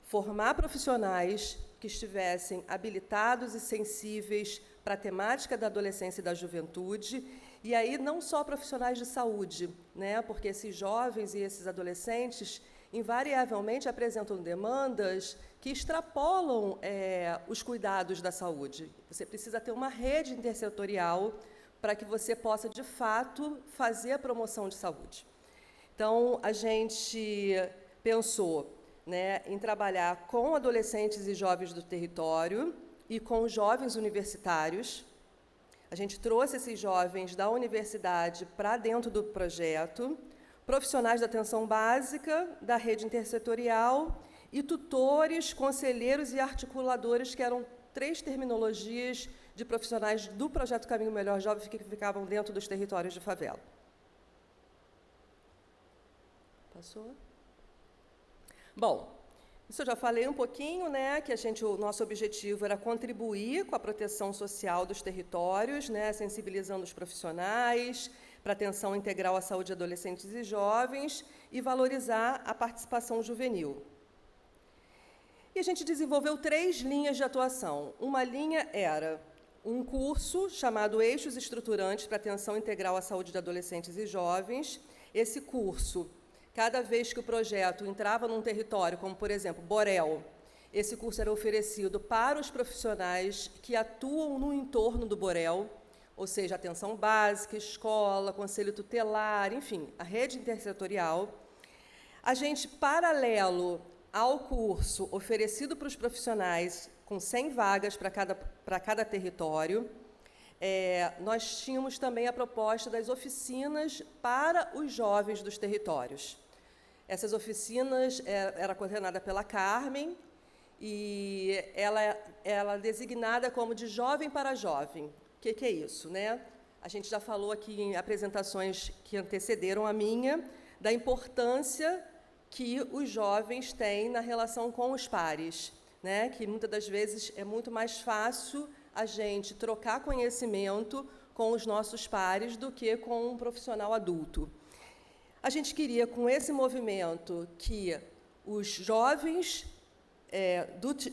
formar profissionais que estivessem habilitados e sensíveis para a temática da adolescência e da juventude, e aí não só profissionais de saúde, né, porque esses jovens e esses adolescentes invariavelmente apresentam demandas que extrapolam os cuidados da saúde. Você precisa ter uma rede intersetorial para que você possa, de fato, fazer a promoção de saúde. Então, a gente pensou, né, em trabalhar com adolescentes e jovens do território e com jovens universitários. A gente trouxe esses jovens da universidade para dentro do projeto, profissionais da atenção básica, da rede intersetorial e tutores, conselheiros e articuladores, que eram 3 terminologias de profissionais do projeto Caminho Melhor Jovem que ficavam dentro dos territórios de favela. Passou? Bom, isso eu já falei um pouquinho, né, que o nosso objetivo era contribuir com a proteção social dos territórios, né, sensibilizando os profissionais para atenção integral à saúde de adolescentes e jovens e valorizar a participação juvenil. E a gente desenvolveu 3 linhas de atuação. Uma linha era um curso chamado Eixos Estruturantes para Atenção Integral à Saúde de Adolescentes e Jovens. Esse curso, cada vez que o projeto entrava num território, como, por exemplo, Borel, esse curso era oferecido para os profissionais que atuam no entorno do Borel, ou seja, atenção básica, escola, conselho tutelar, enfim, a rede intersetorial. A gente, paralelo ao curso oferecido para os profissionais, com 100 vagas para cada território, nós tínhamos também a proposta das oficinas para os jovens dos territórios. Essas oficinas era coordenada pela Carmen, e ela é designada como de jovem para jovem. O que é isso, né? A gente já falou aqui em apresentações que antecederam a minha, da importância que os jovens têm na relação com os pares, né? Que muitas das vezes é muito mais fácil a gente trocar conhecimento com os nossos pares do que com um profissional adulto. A gente queria, com esse movimento, que os jovens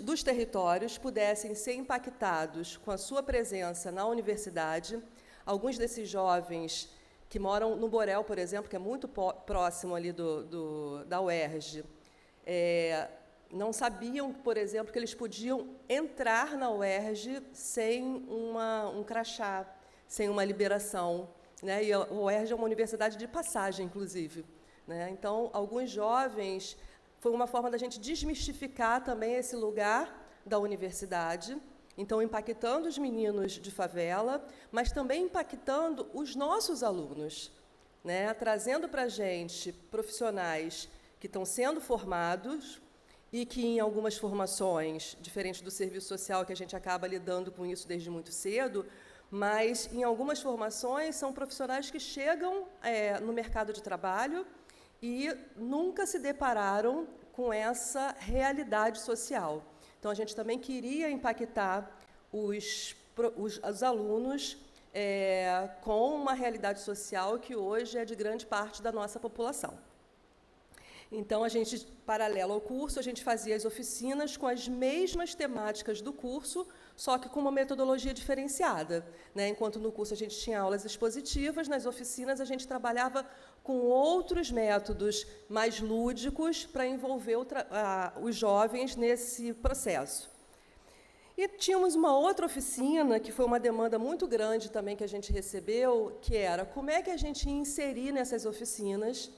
dos territórios pudessem ser impactados com a sua presença na universidade. Alguns desses jovens que moram no Borel, por exemplo, que é muito próximo ali da UERJ, não sabiam, por exemplo, que eles podiam entrar na UERJ sem um crachá, sem uma liberação, né? E a UERJ é uma universidade de passagem, inclusive, né? Então, alguns jovens, foi uma forma da gente desmistificar também esse lugar da universidade, então impactando os meninos de favela, mas também impactando os nossos alunos, né? Trazendo para a gente profissionais que estão sendo formados e que, em algumas formações, diferente do serviço social, que a gente acaba lidando com isso desde muito cedo, mas, em algumas formações, são profissionais que chegam no mercado de trabalho e nunca se depararam com essa realidade social. Então, a gente também queria impactar os alunos com uma realidade social que hoje é de grande parte da nossa população. Então, a gente, paralelo ao curso, a gente fazia as oficinas com as mesmas temáticas do curso, só que com uma metodologia diferenciada, né? Enquanto no curso a gente tinha aulas expositivas, nas oficinas a gente trabalhava com outros métodos mais lúdicos para envolver os jovens nesse processo. E tínhamos uma outra oficina, que foi uma demanda muito grande também que a gente recebeu, que era como é que a gente ia inserir nessas oficinas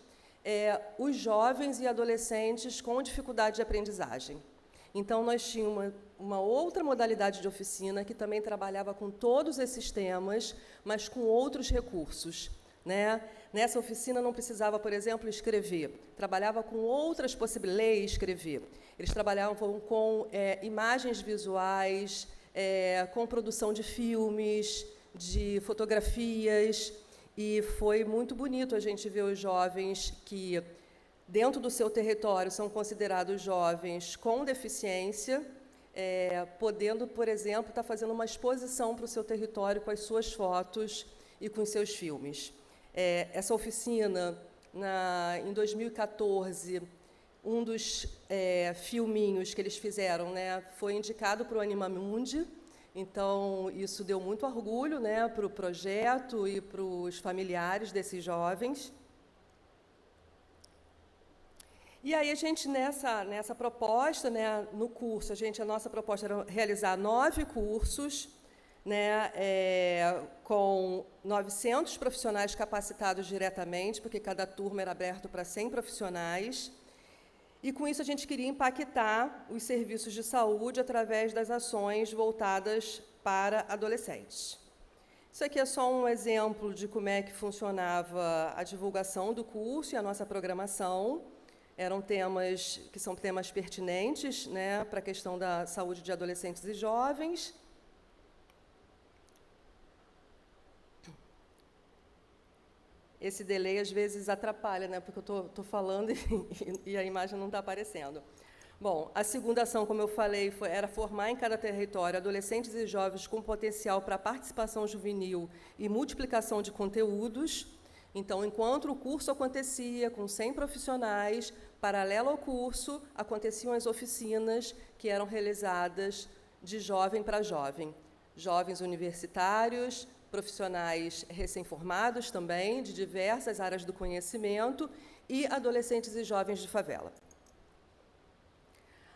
os jovens e adolescentes com dificuldade de aprendizagem. Então, nós tínhamos uma outra modalidade de oficina que também trabalhava com todos esses temas, mas com outros recursos, né? Nessa oficina não precisava, por exemplo, escrever, trabalhava com outras possibilidades, ler e escrever. Eles trabalhavam com imagens visuais, com produção de filmes, de fotografias, e foi muito bonito a gente ver os jovens que, dentro do seu território, são considerados jovens com deficiência, podendo, por exemplo, estar fazendo uma exposição para o seu território com as suas fotos e com os seus filmes. Essa oficina, em 2014, um dos filminhos que eles fizeram, né, foi indicado para o Anima Mundi. Então, isso deu muito orgulho, né, para o projeto e para os familiares desses jovens. E aí, a gente, nessa proposta, né, no curso, a nossa proposta era realizar 9 cursos, né, com 900 profissionais capacitados diretamente, porque cada turma era aberto para 100 profissionais. E, com isso, a gente queria impactar os serviços de saúde através das ações voltadas para adolescentes. Isso aqui é só um exemplo de como é que funcionava a divulgação do curso e a nossa programação. Eram temas que são temas pertinentes, né, para a questão da saúde de adolescentes e jovens. Esse delay, às vezes, atrapalha, né, porque eu estou falando e a imagem não está aparecendo. Bom, a segunda ação, como eu falei, era formar em cada território adolescentes e jovens com potencial para participação juvenil e multiplicação de conteúdos. Então, enquanto o curso acontecia com 100 profissionais, paralelo ao curso, aconteciam as oficinas que eram realizadas de jovem para jovem. Jovens universitários, profissionais recém-formados também, de diversas áreas do conhecimento, e adolescentes e jovens de favela.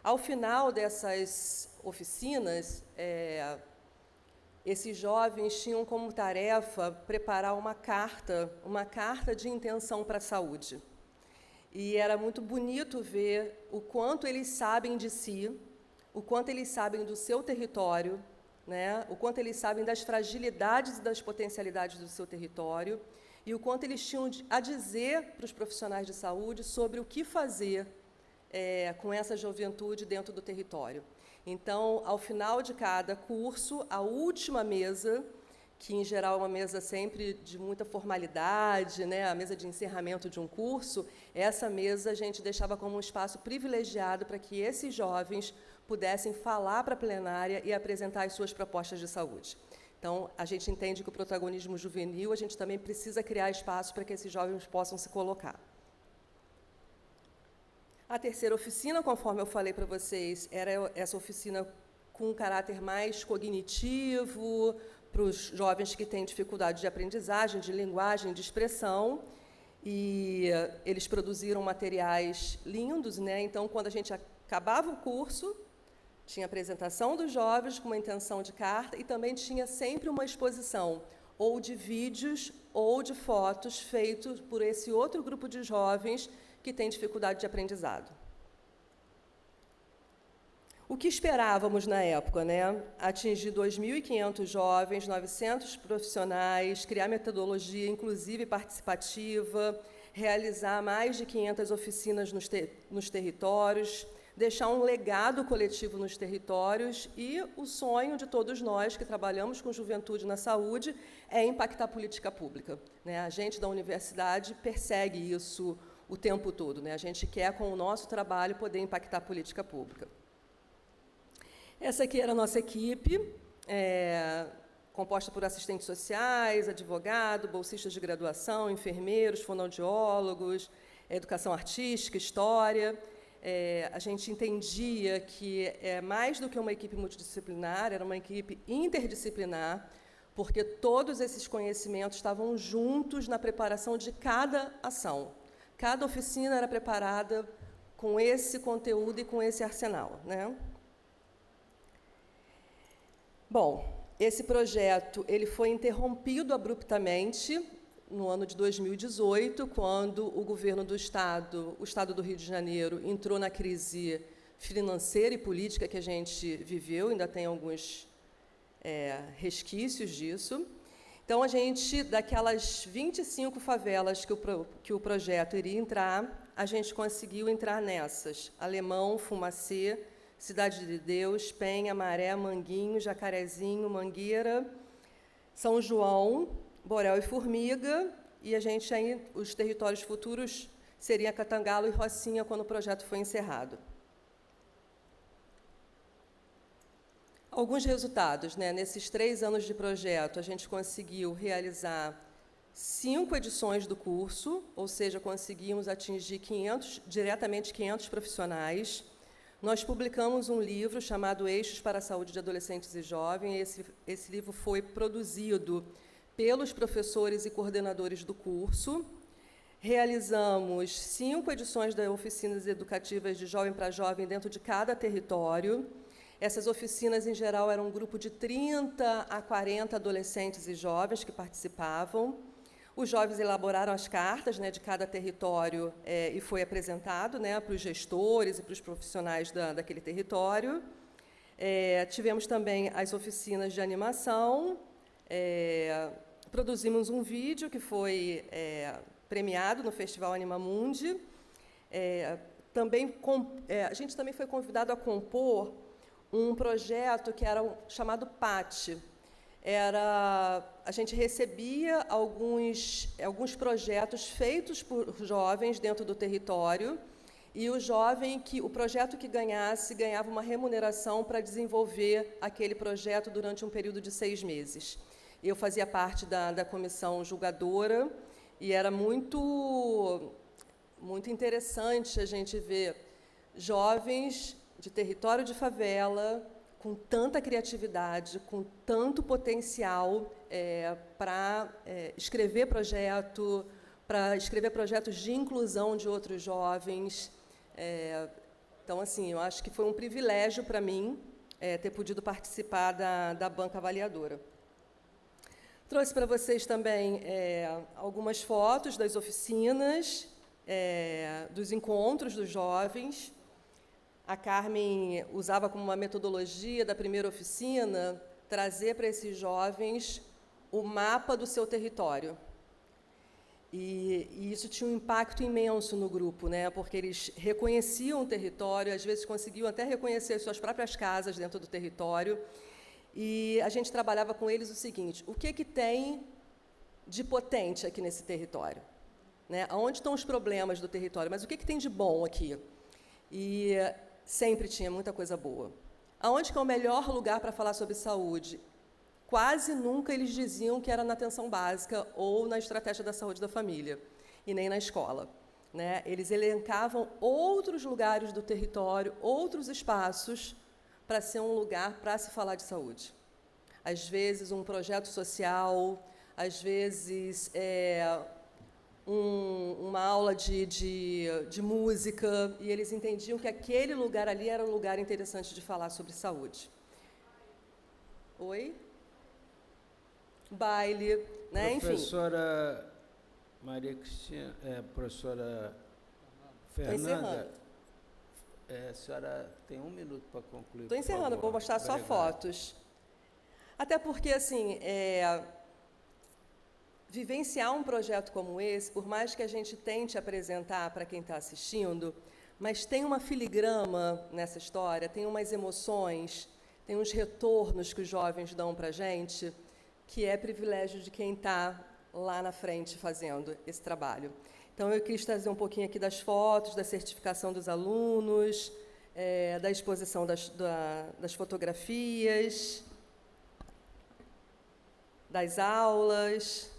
Ao final dessas oficinas, esses jovens tinham como tarefa preparar uma carta de intenção para a saúde. E era muito bonito ver o quanto eles sabem de si, o quanto eles sabem do seu território, né, o quanto eles sabem das fragilidades e das potencialidades do seu território, e o quanto eles tinham a dizer para os profissionais de saúde sobre o que fazer com essa juventude dentro do território. Então, ao final de cada curso, a última mesa, que em geral é uma mesa sempre de muita formalidade, né, a mesa de encerramento de um curso, essa mesa a gente deixava como um espaço privilegiado para que esses jovens pudessem falar para a plenária e apresentar as suas propostas de saúde. Então, a gente entende que o protagonismo juvenil, a gente também precisa criar espaço para que esses jovens possam se colocar. A terceira oficina, conforme eu falei para vocês, era essa oficina com um caráter mais cognitivo, para os jovens que têm dificuldade de aprendizagem, de linguagem, de expressão, e eles produziram materiais lindos, né? Então, quando a gente acabava o curso, tinha apresentação dos jovens com uma intenção de carta e também tinha sempre uma exposição, ou de vídeos ou de fotos feitos por esse outro grupo de jovens que tem dificuldade de aprendizado. O que esperávamos na época, né? Atingir 2.500 jovens, 900 profissionais, criar metodologia inclusiva e participativa, realizar mais de 500 oficinas nos territórios, deixar um legado coletivo nos territórios, e o sonho de todos nós que trabalhamos com juventude na saúde é impactar a política pública, né? A gente da universidade persegue isso o tempo todo, né? A gente quer, com o nosso trabalho, poder impactar a política pública. Essa aqui era a nossa equipe, composta por assistentes sociais, advogado, bolsistas de graduação, enfermeiros, fonoaudiólogos, educação artística, história. A gente entendia que, mais do que uma equipe multidisciplinar, era uma equipe interdisciplinar, porque todos esses conhecimentos estavam juntos na preparação de cada ação. Cada oficina era preparada com esse conteúdo e com esse arsenal, né? Bom, esse projeto ele foi interrompido abruptamente no ano de 2018, quando o governo do Estado, o Estado do Rio de Janeiro, entrou na crise financeira e política que a gente viveu, ainda tem alguns resquícios disso. Então, a gente, daquelas 25 favelas que o projeto iria entrar, a gente conseguiu entrar nessas: Alemão, Fumacê, Cidade de Deus, Penha, Maré, Manguinho, Jacarezinho, Mangueira, São João, Borel e Formiga, e a gente aí, os territórios futuros seriam Catangalo e Rocinha quando o projeto foi encerrado. Alguns resultados, né? Nesses 3 anos de projeto, a gente conseguiu realizar 5 edições do curso, ou seja, conseguimos atingir diretamente 500 profissionais. Nós publicamos um livro chamado Eixos para a Saúde de Adolescentes e Jovens. Esse livro foi produzido pelos professores e coordenadores do curso. Realizamos 5 edições das oficinas educativas de jovem para jovem dentro de cada território. Essas oficinas, em geral, eram um grupo de 30 a 40 adolescentes e jovens que participavam. Os jovens elaboraram as cartas, né, de cada território e foi apresentado, né, para os gestores e para os profissionais daquele território. Tivemos também as oficinas de animação. Produzimos um vídeo que foi premiado no Festival Animamundi. A gente também foi convidado a compor um projeto que era chamado PAT. A gente recebia alguns projetos feitos por jovens dentro do território, e o projeto que ganhasse ganhava uma remuneração para desenvolver aquele projeto durante um período de 6 meses. Eu fazia parte da comissão julgadora, e era muito interessante a gente ver jovens de território de favela, com tanta criatividade, com tanto potencial para escrever projetos de inclusão de outros jovens. Então, assim, eu acho que foi um privilégio para mim ter podido participar da banca avaliadora. Trouxe para vocês também algumas fotos das oficinas, dos encontros dos jovens. A Carmen usava como uma metodologia da primeira oficina trazer para esses jovens o mapa do seu território. E isso tinha um impacto imenso no grupo, né? Porque eles reconheciam o território, às vezes conseguiam até reconhecer as suas próprias casas dentro do território. E a gente trabalhava com eles o seguinte: o que tem de potente aqui nesse território? Né? Onde estão os problemas do território? Mas o que tem de bom aqui? E sempre tinha muita coisa boa. Aonde que é o melhor lugar para falar sobre saúde? Quase nunca eles diziam que era na atenção básica ou na estratégia da saúde da família, e nem na escola. Né? Eles elencavam outros lugares do território, outros espaços, para ser um lugar para se falar de saúde. Às vezes, um projeto social, às vezes, uma aula de música, e eles entendiam que aquele lugar ali era um lugar interessante de falar sobre saúde. Oi? Baile, né? Enfim. Professora Maria Cristina, professora Fernanda, a senhora tem 1 minuto para concluir. Estou encerrando, vou mostrar só fotos. Até porque, assim, vivenciar um projeto como esse, por mais que a gente tente apresentar para quem está assistindo, mas tem uma filigrama nessa história, tem umas emoções, tem uns retornos que os jovens dão para a gente, que é privilégio de quem está lá na frente fazendo esse trabalho. Então, eu quis trazer um pouquinho aqui das fotos, da certificação dos alunos, da exposição das fotografias, das aulas.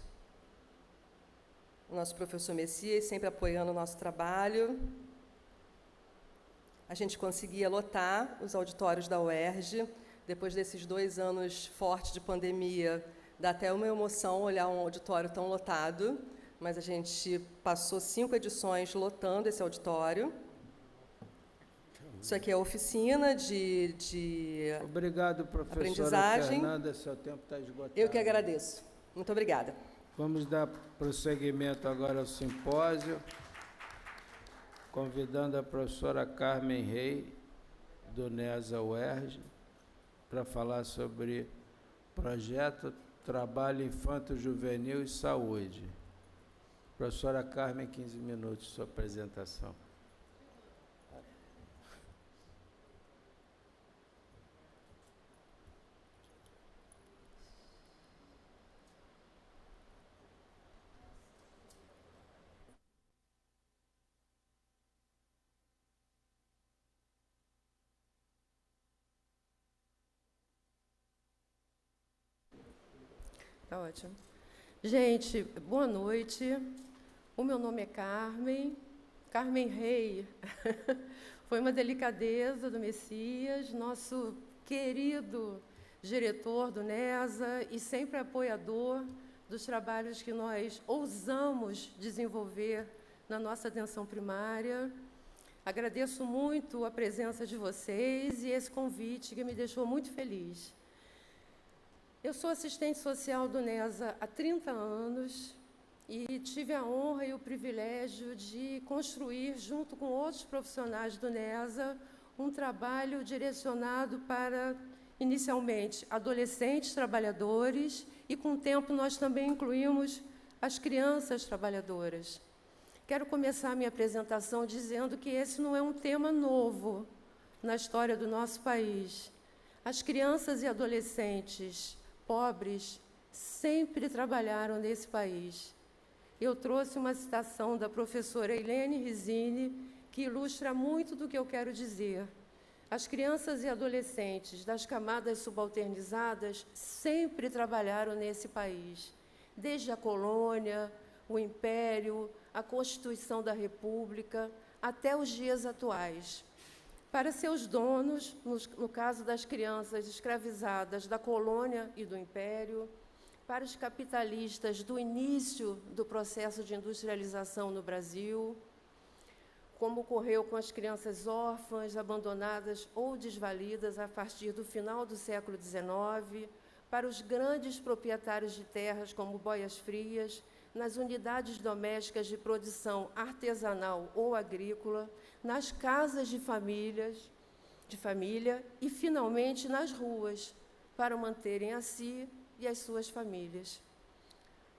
o nosso professor Messias, sempre apoiando o nosso trabalho. A gente conseguia lotar os auditórios da UERJ. Depois desses 2 anos fortes de pandemia, dá até uma emoção olhar um auditório tão lotado, mas a gente passou 5 edições lotando esse auditório. Isso aqui é a oficina de Obrigado, professora aprendizagem. Fernanda, seu tempo está esgotado. Eu que agradeço. Muito obrigada. Vamos dar prosseguimento agora ao simpósio, convidando a professora Carmen Rey, do NESA UERJ, para falar sobre projeto Trabalho Infanto-Juvenil e Saúde. Professora Carmen, 15 minutos de sua apresentação. Tá ótimo. Gente, boa noite. O meu nome é Carmen Rey. Foi uma delicadeza do Messias, nosso querido diretor do NESA e sempre apoiador dos trabalhos que nós ousamos desenvolver na nossa atenção primária. Agradeço muito a presença de vocês e esse convite que me deixou muito feliz. Eu sou assistente social do NESA há 30 anos e tive a honra e o privilégio de construir, junto com outros profissionais do NESA, um trabalho direcionado para, inicialmente, adolescentes trabalhadores e, com o tempo, nós também incluímos as crianças trabalhadoras. Quero começar a minha apresentação dizendo que esse não é um tema novo na história do nosso país. As crianças e adolescentes pobres sempre trabalharam nesse país. Eu trouxe uma citação da professora Helene Rizzini, que ilustra muito do que eu quero dizer. As crianças e adolescentes das camadas subalternizadas sempre trabalharam nesse país, desde a colônia, o Império, a Constituição da República, até os dias atuais. Para seus donos, no caso das crianças escravizadas da colônia e do Império, para os capitalistas do início do processo de industrialização no Brasil, como ocorreu com as crianças órfãs, abandonadas ou desvalidas a partir do final do século XIX, para os grandes proprietários de terras como Boias Frias, nas unidades domésticas de produção artesanal ou agrícola, nas casas de família e, finalmente, nas ruas, para manterem a si e as suas famílias.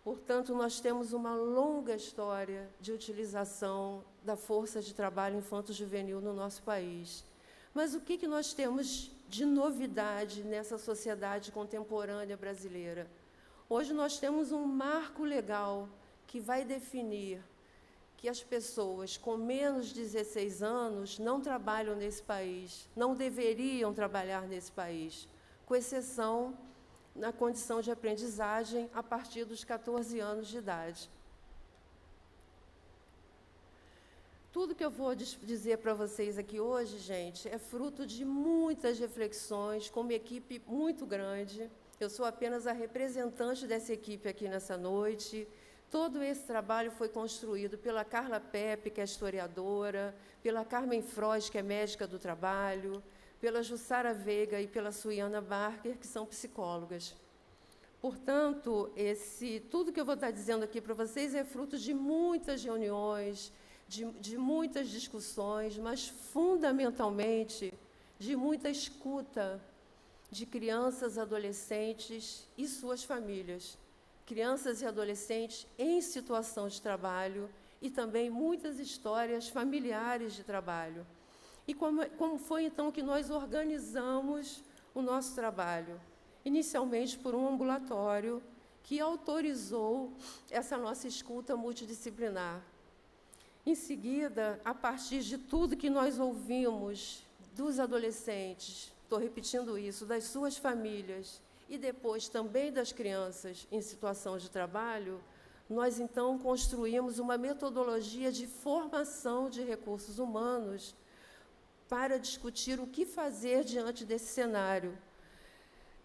Portanto, nós temos uma longa história de utilização da força de trabalho infanto-juvenil no nosso país. Mas o que nós temos de novidade nessa sociedade contemporânea brasileira? Hoje nós temos um marco legal que vai definir que as pessoas com menos de 16 anos não trabalham nesse país, não deveriam trabalhar nesse país, com exceção na condição de aprendizagem a partir dos 14 anos de idade. Tudo que eu vou dizer para vocês aqui hoje, gente, é fruto de muitas reflexões, com uma equipe muito grande. Eu sou apenas a representante dessa equipe aqui nessa noite. Todo esse trabalho foi construído pela Carla Pepe, que é historiadora, pela Carmen Frois, que é médica do trabalho, pela Jussara Veiga e pela Suiana Barker, que são psicólogas. Portanto, tudo que eu vou estar dizendo aqui para vocês é fruto de muitas reuniões, de muitas discussões, mas, fundamentalmente, de muita escuta de crianças, adolescentes e suas famílias. Crianças e adolescentes em situação de trabalho e também muitas histórias familiares de trabalho. E como foi, então, que nós organizamos o nosso trabalho? Inicialmente por um ambulatório que autorizou essa nossa escuta multidisciplinar. Em seguida, a partir de tudo que nós ouvimos dos adolescentes, estou repetindo isso, das suas famílias, e depois também das crianças em situação de trabalho, nós, então, construímos uma metodologia de formação de recursos humanos para discutir o que fazer diante desse cenário.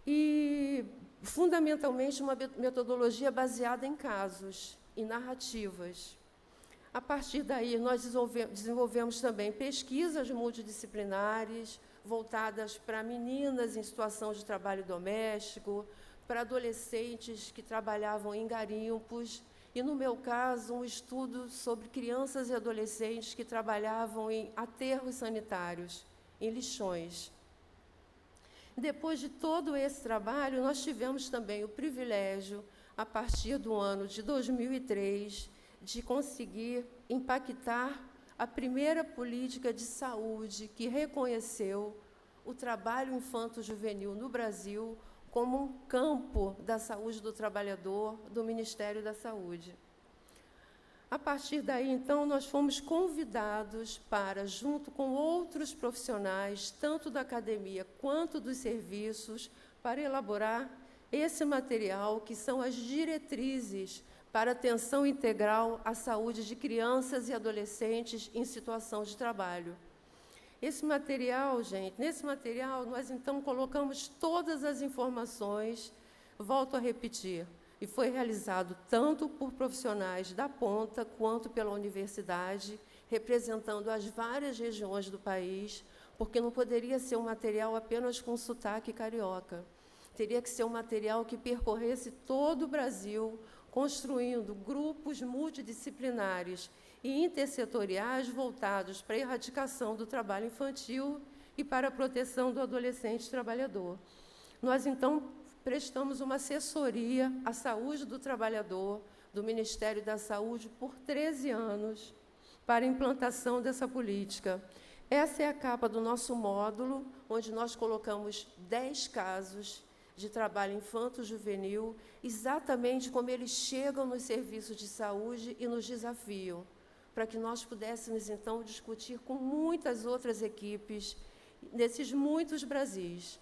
E, fundamentalmente, uma metodologia baseada em casos e narrativas. A partir daí, nós desenvolvemos também pesquisas multidisciplinares, voltadas para meninas em situação de trabalho doméstico, para adolescentes que trabalhavam em garimpos, e, no meu caso, um estudo sobre crianças e adolescentes que trabalhavam em aterros sanitários, em lixões. Depois de todo esse trabalho, nós tivemos também o privilégio, a partir do ano de 2003, de conseguir impactar a primeira política de saúde que reconheceu o trabalho infanto-juvenil no Brasil como um campo da saúde do trabalhador do Ministério da Saúde. A partir daí, então, nós fomos convidados para, junto com outros profissionais, tanto da academia quanto dos serviços, para elaborar esse material, que são as diretrizes para atenção integral à saúde de crianças e adolescentes em situação de trabalho. Esse material, gente, nesse material, nós, então, colocamos todas as informações, volto a repetir, e foi realizado tanto por profissionais da ponta quanto pela universidade, representando as várias regiões do país, porque não poderia ser um material apenas com sotaque carioca. Teria que ser um material que percorresse todo o Brasil, construindo grupos multidisciplinares e intersetoriais voltados para a erradicação do trabalho infantil e para a proteção do adolescente trabalhador. Nós, então, prestamos uma assessoria à saúde do trabalhador do Ministério da Saúde por 13 anos para a implantação dessa política. Essa é a capa do nosso módulo, onde nós colocamos 10 casos de trabalho infanto-juvenil, exatamente como eles chegam nos serviços de saúde e nos desafiam, para que nós pudéssemos, então, discutir com muitas outras equipes, nesses muitos Brasis.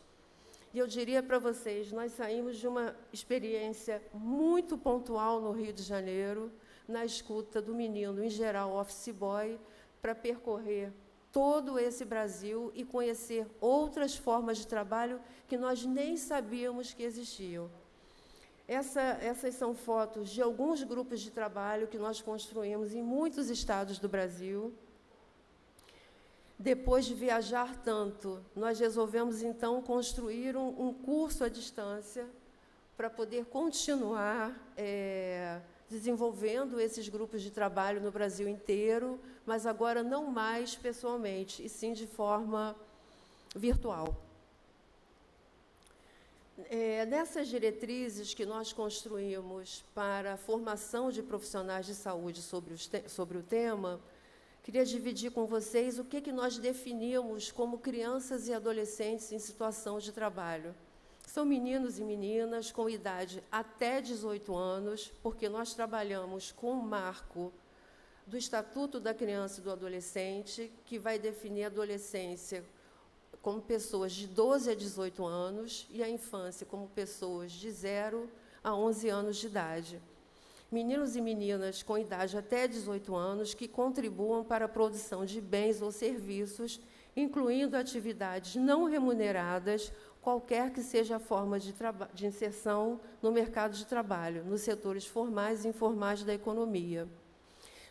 E eu diria para vocês, nós saímos de uma experiência muito pontual no Rio de Janeiro, na escuta do menino, em geral, office boy, para percorrer todo esse Brasil e conhecer outras formas de trabalho que nós nem sabíamos que existiam. Essas são fotos de alguns grupos de trabalho que nós construímos em muitos estados do Brasil. Depois de viajar tanto, nós resolvemos, então, construir um curso à distância para poder continuar desenvolvendo esses grupos de trabalho no Brasil inteiro, mas agora não mais pessoalmente, e sim de forma virtual. Nessas diretrizes que nós construímos para a formação de profissionais de saúde sobre o tema, queria dividir com vocês o que nós definimos como crianças e adolescentes em situação de trabalho. São meninos e meninas com idade até 18 anos, porque nós trabalhamos com o marco do Estatuto da Criança e do Adolescente, que vai definir a adolescência como pessoas de 12 a 18 anos e a infância como pessoas de 0 a 11 anos de idade. Meninos e meninas com idade até 18 anos que contribuam para a produção de bens ou serviços, incluindo atividades não remuneradas, qualquer que seja a forma de inserção no mercado de trabalho, nos setores formais e informais da economia.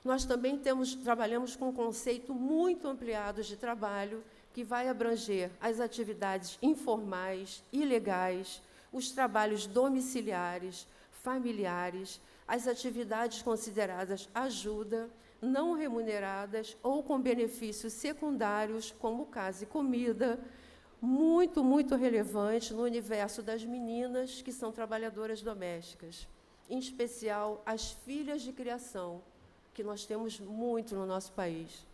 Nós também trabalhamos com um conceito muito ampliado de trabalho, que vai abranger as atividades informais, ilegais, os trabalhos domiciliares, familiares, as atividades consideradas ajuda, não remuneradas ou com benefícios secundários, como casa e comida, muito, muito relevante no universo das meninas que são trabalhadoras domésticas, em especial as filhas de criação, que nós temos muito no nosso país.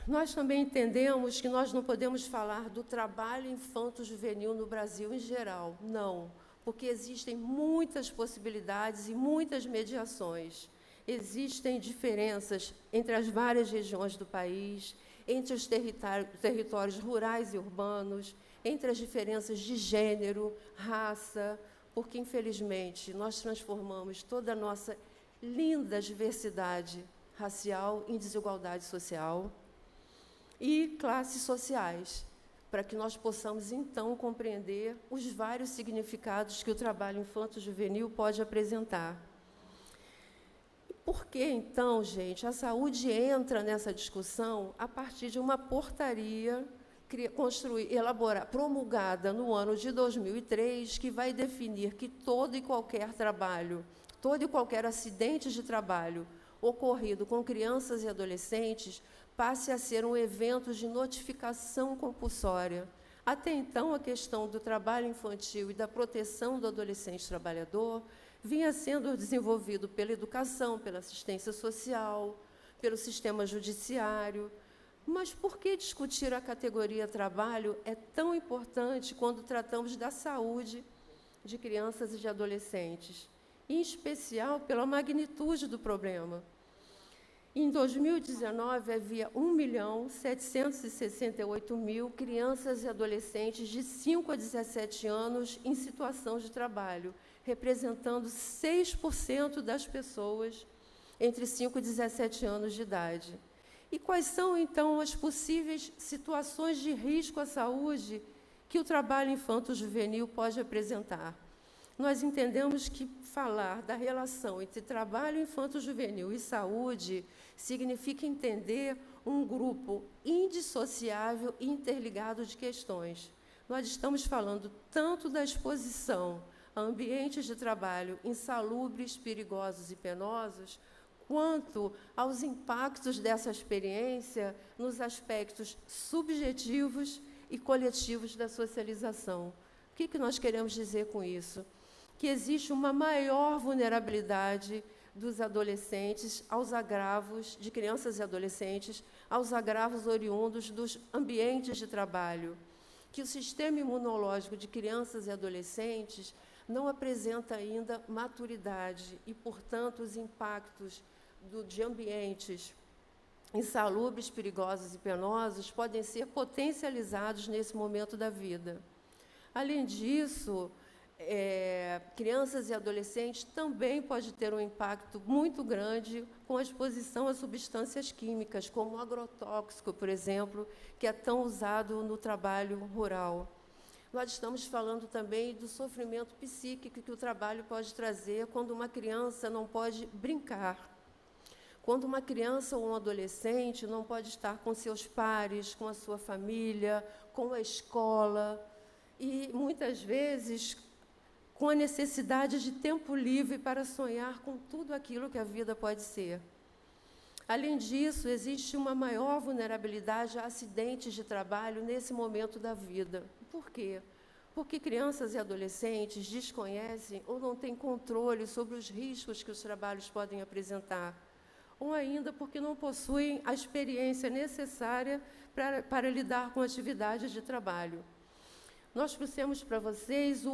Nós também entendemos que nós não podemos falar do trabalho infanto-juvenil no Brasil em geral, não, porque existem muitas possibilidades e muitas mediações. Existem diferenças entre as várias regiões do país, entre os territórios rurais e urbanos, entre as diferenças de gênero, raça, porque, infelizmente, nós transformamos toda a nossa linda diversidade racial em desigualdade social e classes sociais, para que nós possamos, então, compreender os vários significados que o trabalho infanto-juvenil pode apresentar. E por que, então, gente, a saúde entra nessa discussão a partir de uma portaria promulgada no ano de 2003, que vai definir que todo e qualquer trabalho, todo e qualquer acidente de trabalho ocorrido com crianças e adolescentes passe a ser um evento de notificação compulsória. Até então, a questão do trabalho infantil e da proteção do adolescente trabalhador vinha sendo desenvolvido pela educação, pela assistência social, pelo sistema judiciário. Mas por que discutir a categoria trabalho é tão importante quando tratamos da saúde de crianças e de adolescentes? Em especial pela magnitude do problema. Em 2019, havia 1.768.000 crianças e adolescentes de 5 a 17 anos em situação de trabalho, representando 6% das pessoas entre 5 e 17 anos de idade. E quais são, então, as possíveis situações de risco à saúde que o trabalho infanto-juvenil pode apresentar? Nós entendemos que falar da relação entre trabalho infanto-juvenil e saúde significa entender um grupo indissociável e interligado de questões. Nós estamos falando tanto da exposição a ambientes de trabalho insalubres, perigosos e penosos, quanto aos impactos dessa experiência nos aspectos subjetivos e coletivos da socialização. O que nós queremos dizer com isso? Que existe uma maior vulnerabilidade dos adolescentes aos agravos, de crianças e adolescentes, aos agravos oriundos dos ambientes de trabalho, que o sistema imunológico de crianças e adolescentes não apresenta ainda maturidade e, portanto, os impactos de ambientes insalubres, perigosos e penosos podem ser potencializados nesse momento da vida. Além disso, crianças e adolescentes também podem ter um impacto muito grande com a exposição a substâncias químicas, como o agrotóxico, por exemplo, que é tão usado no trabalho rural. Nós estamos falando também do sofrimento psíquico que o trabalho pode trazer quando uma criança não pode brincar, quando uma criança ou um adolescente não pode estar com seus pares, com a sua família, com a escola, e, muitas vezes, com a necessidade de tempo livre para sonhar com tudo aquilo que a vida pode ser. Além disso, existe uma maior vulnerabilidade a acidentes de trabalho nesse momento da vida. Por quê? Porque crianças e adolescentes desconhecem ou não têm controle sobre os riscos que os trabalhos podem apresentar, ou ainda porque não possuem a experiência necessária para lidar com atividades de trabalho. Nós trouxemos para vocês a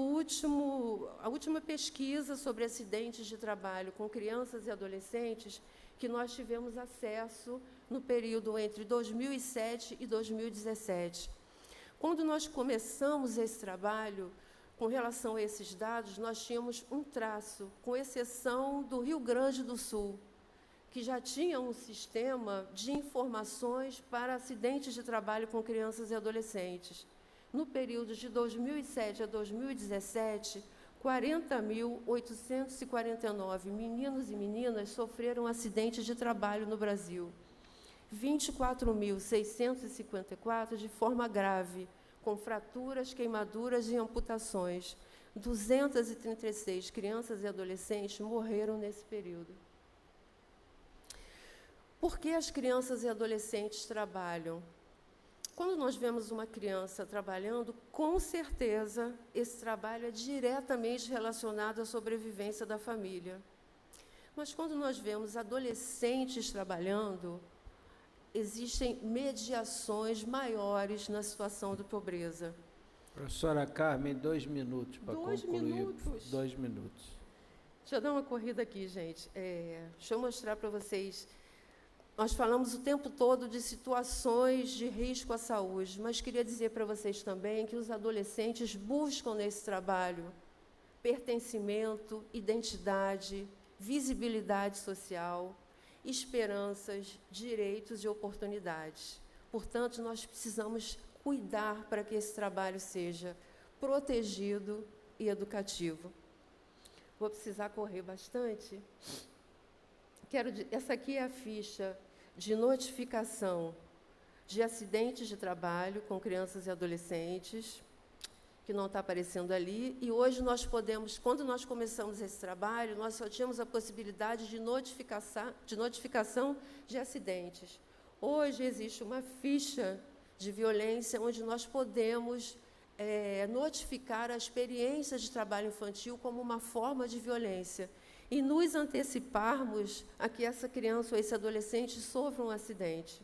última pesquisa sobre acidentes de trabalho com crianças e adolescentes que nós tivemos acesso no período entre 2007 e 2017. Quando nós começamos esse trabalho, com relação a esses dados, nós tínhamos um traço, com exceção do Rio Grande do Sul, que já tinha um sistema de informações para acidentes de trabalho com crianças e adolescentes. No período de 2007 a 2017, 40.849 meninos e meninas sofreram acidentes de trabalho no Brasil. 24.654 de forma grave, com fraturas, queimaduras e amputações. 236 crianças e adolescentes morreram nesse período. Por que as crianças e adolescentes trabalham? Quando nós vemos uma criança trabalhando, com certeza esse trabalho é diretamente relacionado à sobrevivência da família. Mas quando nós vemos adolescentes trabalhando, existem mediações maiores na situação de pobreza. Professora Carmen, 2 minutos para concluir. 2 minutos? 2 minutos. Deixa eu dar uma corrida aqui, gente. Deixa eu mostrar para vocês. Nós falamos o tempo todo de situações de risco à saúde, mas queria dizer para vocês também que os adolescentes buscam nesse trabalho pertencimento, identidade, visibilidade social, esperanças, direitos e oportunidades. Portanto, nós precisamos cuidar para que esse trabalho seja protegido e educativo. Vou precisar correr bastante. Essa aqui é a ficha de notificação de acidentes de trabalho com crianças e adolescentes, que não está aparecendo ali, e hoje nós podemos, quando nós começamos esse trabalho, nós só tínhamos a possibilidade de notificação de acidentes. Hoje existe uma ficha de violência onde nós podemos notificar a experiência de trabalho infantil como uma forma de violência e nos anteciparmos a que essa criança ou esse adolescente sofra um acidente.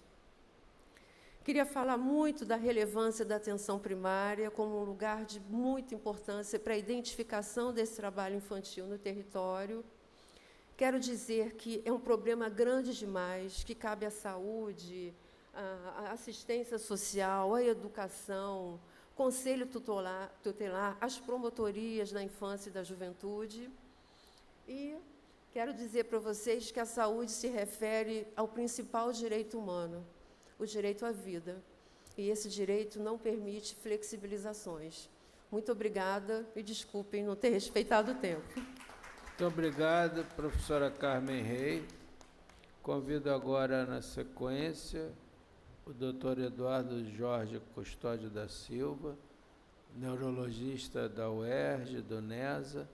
Queria falar muito da relevância da atenção primária como um lugar de muita importância para a identificação desse trabalho infantil no território. Quero dizer que é um problema grande demais, que cabe à saúde, à assistência social, à educação, conselho tutelar, às promotorias da infância e da juventude. E quero dizer para vocês que a saúde se refere ao principal direito humano, o direito à vida. E esse direito não permite flexibilizações. Muito obrigada e desculpem não ter respeitado o tempo. Muito obrigado, professora Carmen Rey. Convido agora, na sequência, o doutor Eduardo Jorge Custódio da Silva, neurologista da UERJ, do NESA,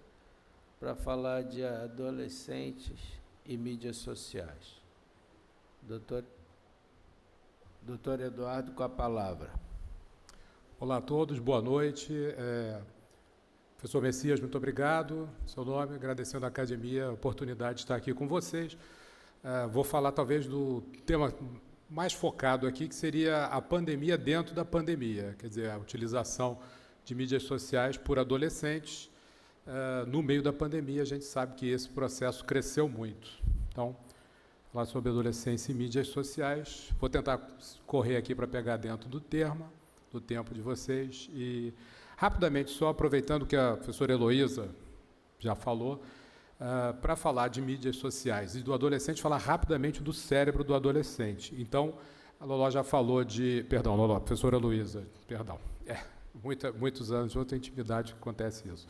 para falar de adolescentes e mídias sociais. Doutor Eduardo, com a palavra. Olá a todos, boa noite. Professor Messias, muito obrigado. Seu nome, agradecendo à academia a oportunidade de estar aqui com vocês. Vou falar talvez do tema mais focado aqui, que seria a pandemia dentro da pandemia, quer dizer, a utilização de mídias sociais por adolescentes. No meio da pandemia, a gente sabe que esse processo cresceu muito. Então, falar sobre adolescência e mídias sociais. Vou tentar correr aqui para pegar dentro do tempo de vocês. E, rapidamente, só aproveitando que a professora Heloísa já falou, para falar de mídias sociais e do adolescente, falar rapidamente do cérebro do adolescente. Então, a Loló já falou de... Perdão, Loló, professora Heloísa, perdão. Muitos anos, outra intimidade que acontece isso.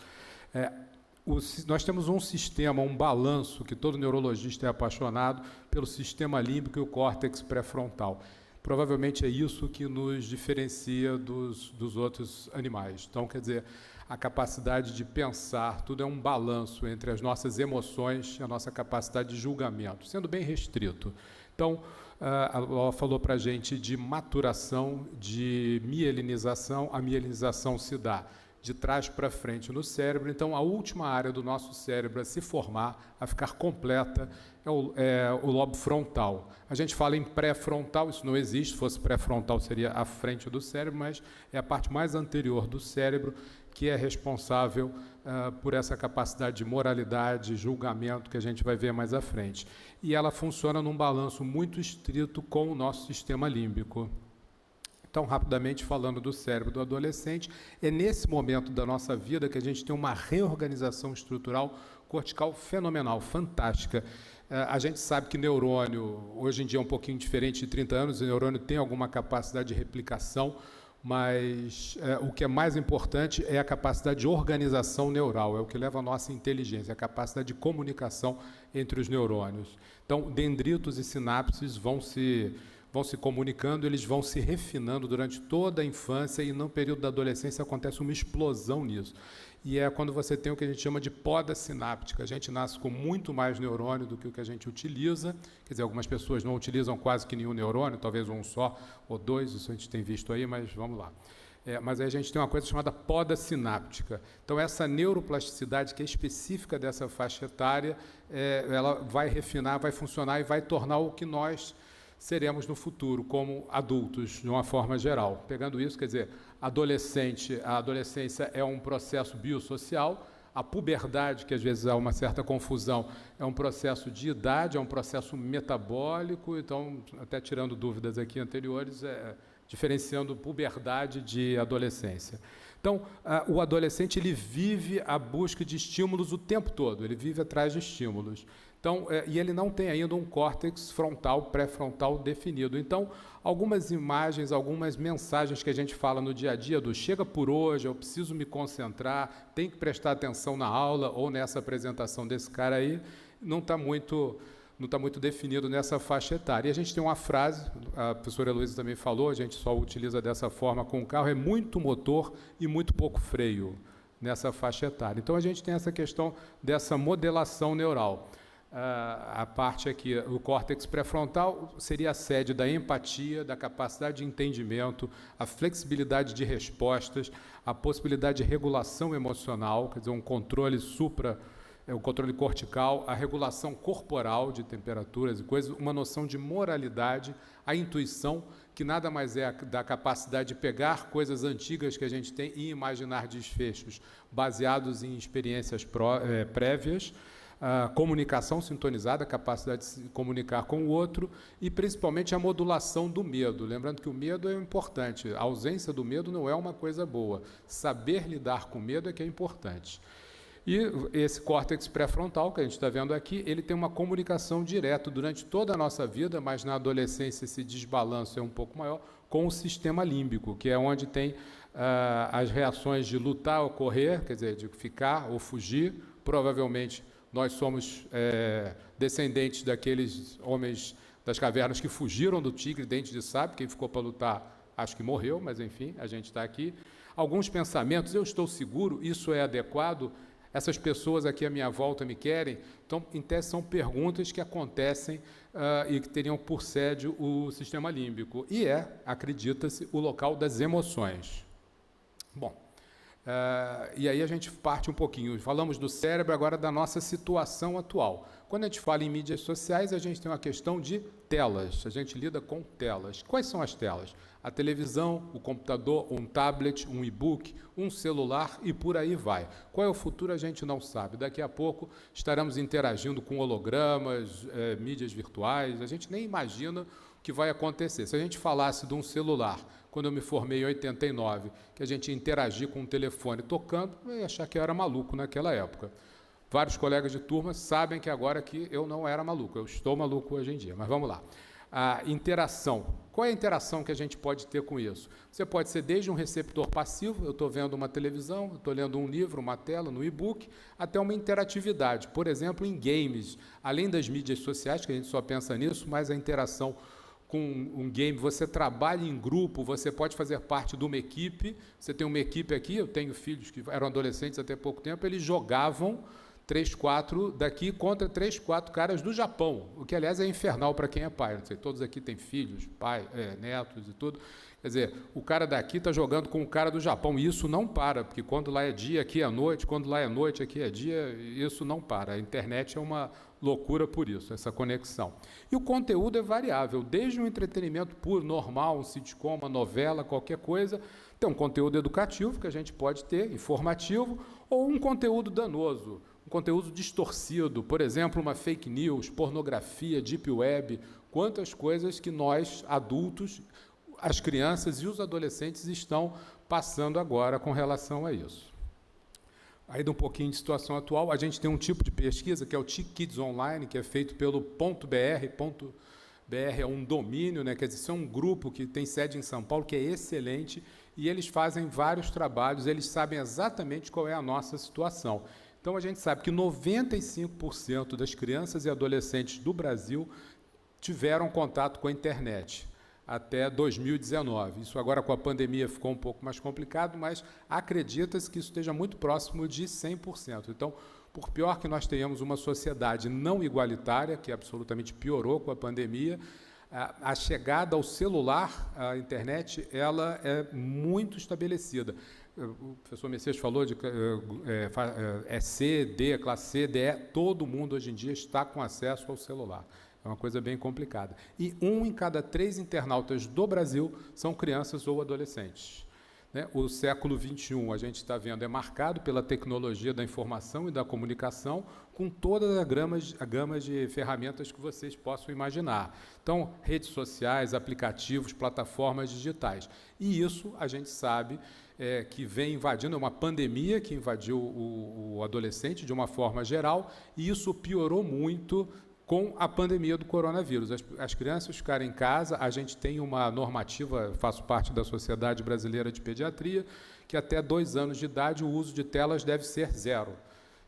Nós temos um sistema, um balanço, que todo neurologista é apaixonado, pelo sistema límbico e o córtex pré-frontal. Provavelmente é isso que nos diferencia dos outros animais. Então, quer dizer, a capacidade de pensar, tudo é um balanço entre as nossas emoções e a nossa capacidade de julgamento, sendo bem restrito. Então, ela falou para a gente de maturação, de mielinização. A mielinização se dá de trás para frente no cérebro. Então, a última área do nosso cérebro a se formar, a ficar completa, é o lobo frontal. A gente fala em pré-frontal, isso não existe, se fosse pré-frontal seria a frente do cérebro, mas é a parte mais anterior do cérebro que é responsável por essa capacidade de moralidade, julgamento, que a gente vai ver mais à frente. E ela funciona num balanço muito estrito com o nosso sistema límbico. Então, rapidamente falando do cérebro do adolescente, é nesse momento da nossa vida que a gente tem uma reorganização estrutural cortical fenomenal, fantástica. A gente sabe que neurônio, hoje em dia é um pouquinho diferente de 30 anos, o neurônio tem alguma capacidade de replicação, mas o que é mais importante é a capacidade de organização neural, é o que leva a nossa inteligência, a capacidade de comunicação entre os neurônios. Então, dendritos e sinapses vão se comunicando, eles vão se refinando durante toda a infância e no período da adolescência acontece uma explosão nisso. E é quando você tem o que a gente chama de poda sináptica. A gente nasce com muito mais neurônio do que o que a gente utiliza. Quer dizer, algumas pessoas não utilizam quase que nenhum neurônio, talvez um só ou dois, isso a gente tem visto aí, mas vamos lá. Mas aí a gente tem uma coisa chamada poda sináptica. Então, essa neuroplasticidade que é específica dessa faixa etária, ela vai refinar, vai funcionar e vai tornar o que nós seremos no futuro, como adultos, de uma forma geral. Pegando isso, quer dizer, a adolescência é um processo biosocial, a puberdade, que às vezes há uma certa confusão, é um processo de idade, é um processo metabólico, então, até tirando dúvidas aqui anteriores, diferenciando puberdade de adolescência. Então, o adolescente ele vive a busca de estímulos o tempo todo, ele vive atrás de estímulos. Então, e ele não tem ainda um córtex frontal, pré-frontal definido. Então, algumas imagens, algumas mensagens que a gente fala no dia a dia do chega por hoje, eu preciso me concentrar, tem que prestar atenção na aula ou nessa apresentação desse cara aí, não está muito definido nessa faixa etária. E a gente tem uma frase, a professora Heloísa também falou, a gente só utiliza dessa forma com o carro, é muito motor e muito pouco freio nessa faixa etária. Então, a gente tem essa questão dessa modelação neural. A parte aqui, o córtex pré-frontal, seria a sede da empatia, da capacidade de entendimento, a flexibilidade de respostas, a possibilidade de regulação emocional, quer dizer, um controle o controle cortical, a regulação corporal de temperaturas e coisas, uma noção de moralidade, a intuição, que nada mais é da capacidade de pegar coisas antigas que a gente tem e imaginar desfechos baseados em experiências prévias, a comunicação sintonizada, a capacidade de se comunicar com o outro e, principalmente, a modulação do medo. Lembrando que o medo é importante, a ausência do medo não é uma coisa boa. Saber lidar com medo é que é importante. E esse córtex pré-frontal, que a gente está vendo aqui, ele tem uma comunicação direta durante toda a nossa vida, mas na adolescência esse desbalanço é um pouco maior, com o sistema límbico, que é onde tem as reações de lutar ou correr, quer dizer, de ficar ou fugir. Provavelmente nós somos descendentes daqueles homens das cavernas que fugiram do tigre, dente de sabre. Quem ficou para lutar, acho que morreu, mas enfim, a gente está aqui. Alguns pensamentos, eu estou seguro, isso é adequado, essas pessoas aqui à minha volta me querem. Então, em tese, são perguntas que acontecem e que teriam por sede o sistema límbico. E acredita-se, o local das emoções. Bom, e aí a gente parte um pouquinho. Falamos do cérebro, agora da nossa situação atual. Quando a gente fala em mídias sociais, a gente tem uma questão de telas. A gente lida com telas. Quais são as telas? A televisão, o computador, um tablet, um e-book, um celular e por aí vai. Qual é o futuro a gente não sabe. Daqui a pouco estaremos interagindo com hologramas, mídias virtuais, a gente nem imagina o que vai acontecer. Se a gente falasse de um celular, quando eu me formei em 89, que a gente ia interagir com um telefone tocando, eu ia achar que eu era maluco naquela época. Vários colegas de turma sabem que agora que eu não era maluco, eu estou maluco hoje em dia, mas vamos lá. A interação. Qual é a interação que a gente pode ter com isso? Você pode ser desde um receptor passivo, eu estou vendo uma televisão, eu estou lendo um livro, uma tela, no e-book, até uma interatividade. Por exemplo, em games, além das mídias sociais, que a gente só pensa nisso, mas a interação com um game, você trabalha em grupo, você pode fazer parte de uma equipe, você tem uma equipe aqui, eu tenho filhos que eram adolescentes até pouco tempo, eles jogavam 3, 4 daqui contra 3, 4 caras do Japão, o que, aliás, é infernal para quem é pai. Não sei, todos aqui têm filhos, pai, netos e tudo. Quer dizer, o cara daqui está jogando com o cara do Japão, e isso não para, porque quando lá é dia, aqui é noite, quando lá é noite, aqui é dia, isso não para. A internet é uma loucura por isso, essa conexão. E o conteúdo é variável, desde um entretenimento puro, normal, um sitcom, uma novela, qualquer coisa, tem um conteúdo educativo que a gente pode ter, informativo, ou um conteúdo danoso, um conteúdo distorcido, por exemplo, uma fake news, pornografia, deep web, quantas coisas que nós, adultos, as crianças e os adolescentes estão passando agora com relação a isso. Aí, de um pouquinho de situação atual, a gente tem um tipo de pesquisa, que é o TIC Kids Online, que é feito pelo .br. .br é um domínio, né? Quer dizer, isso é um grupo que tem sede em São Paulo, que é excelente, e eles fazem vários trabalhos, eles sabem exatamente qual é a nossa situação. Então, a gente sabe que 95% das crianças e adolescentes do Brasil tiveram contato com a internet até 2019. Isso agora com a pandemia ficou um pouco mais complicado, mas acredita-se que isso esteja muito próximo de 100%. Então, por pior que nós tenhamos uma sociedade não igualitária, que absolutamente piorou com a pandemia, a chegada ao celular, à internet, ela é muito estabelecida. O professor Messias falou de C, D, classe C, DE, todo mundo hoje em dia está com acesso ao celular. É uma coisa bem complicada. E 1 em cada 3 internautas do Brasil são crianças ou adolescentes. né? O século XXI, a gente está vendo, é marcado pela tecnologia da informação e da comunicação, com toda a gama de ferramentas que vocês possam imaginar. Então, redes sociais, aplicativos, plataformas digitais. E isso, a gente sabe, que vem invadindo, é uma pandemia que invadiu o adolescente de uma forma geral, e isso piorou muito com a pandemia do coronavírus. As crianças ficarem em casa, a gente tem uma normativa, faço parte da Sociedade Brasileira de Pediatria, que até 2 anos de idade o uso de telas deve ser 0.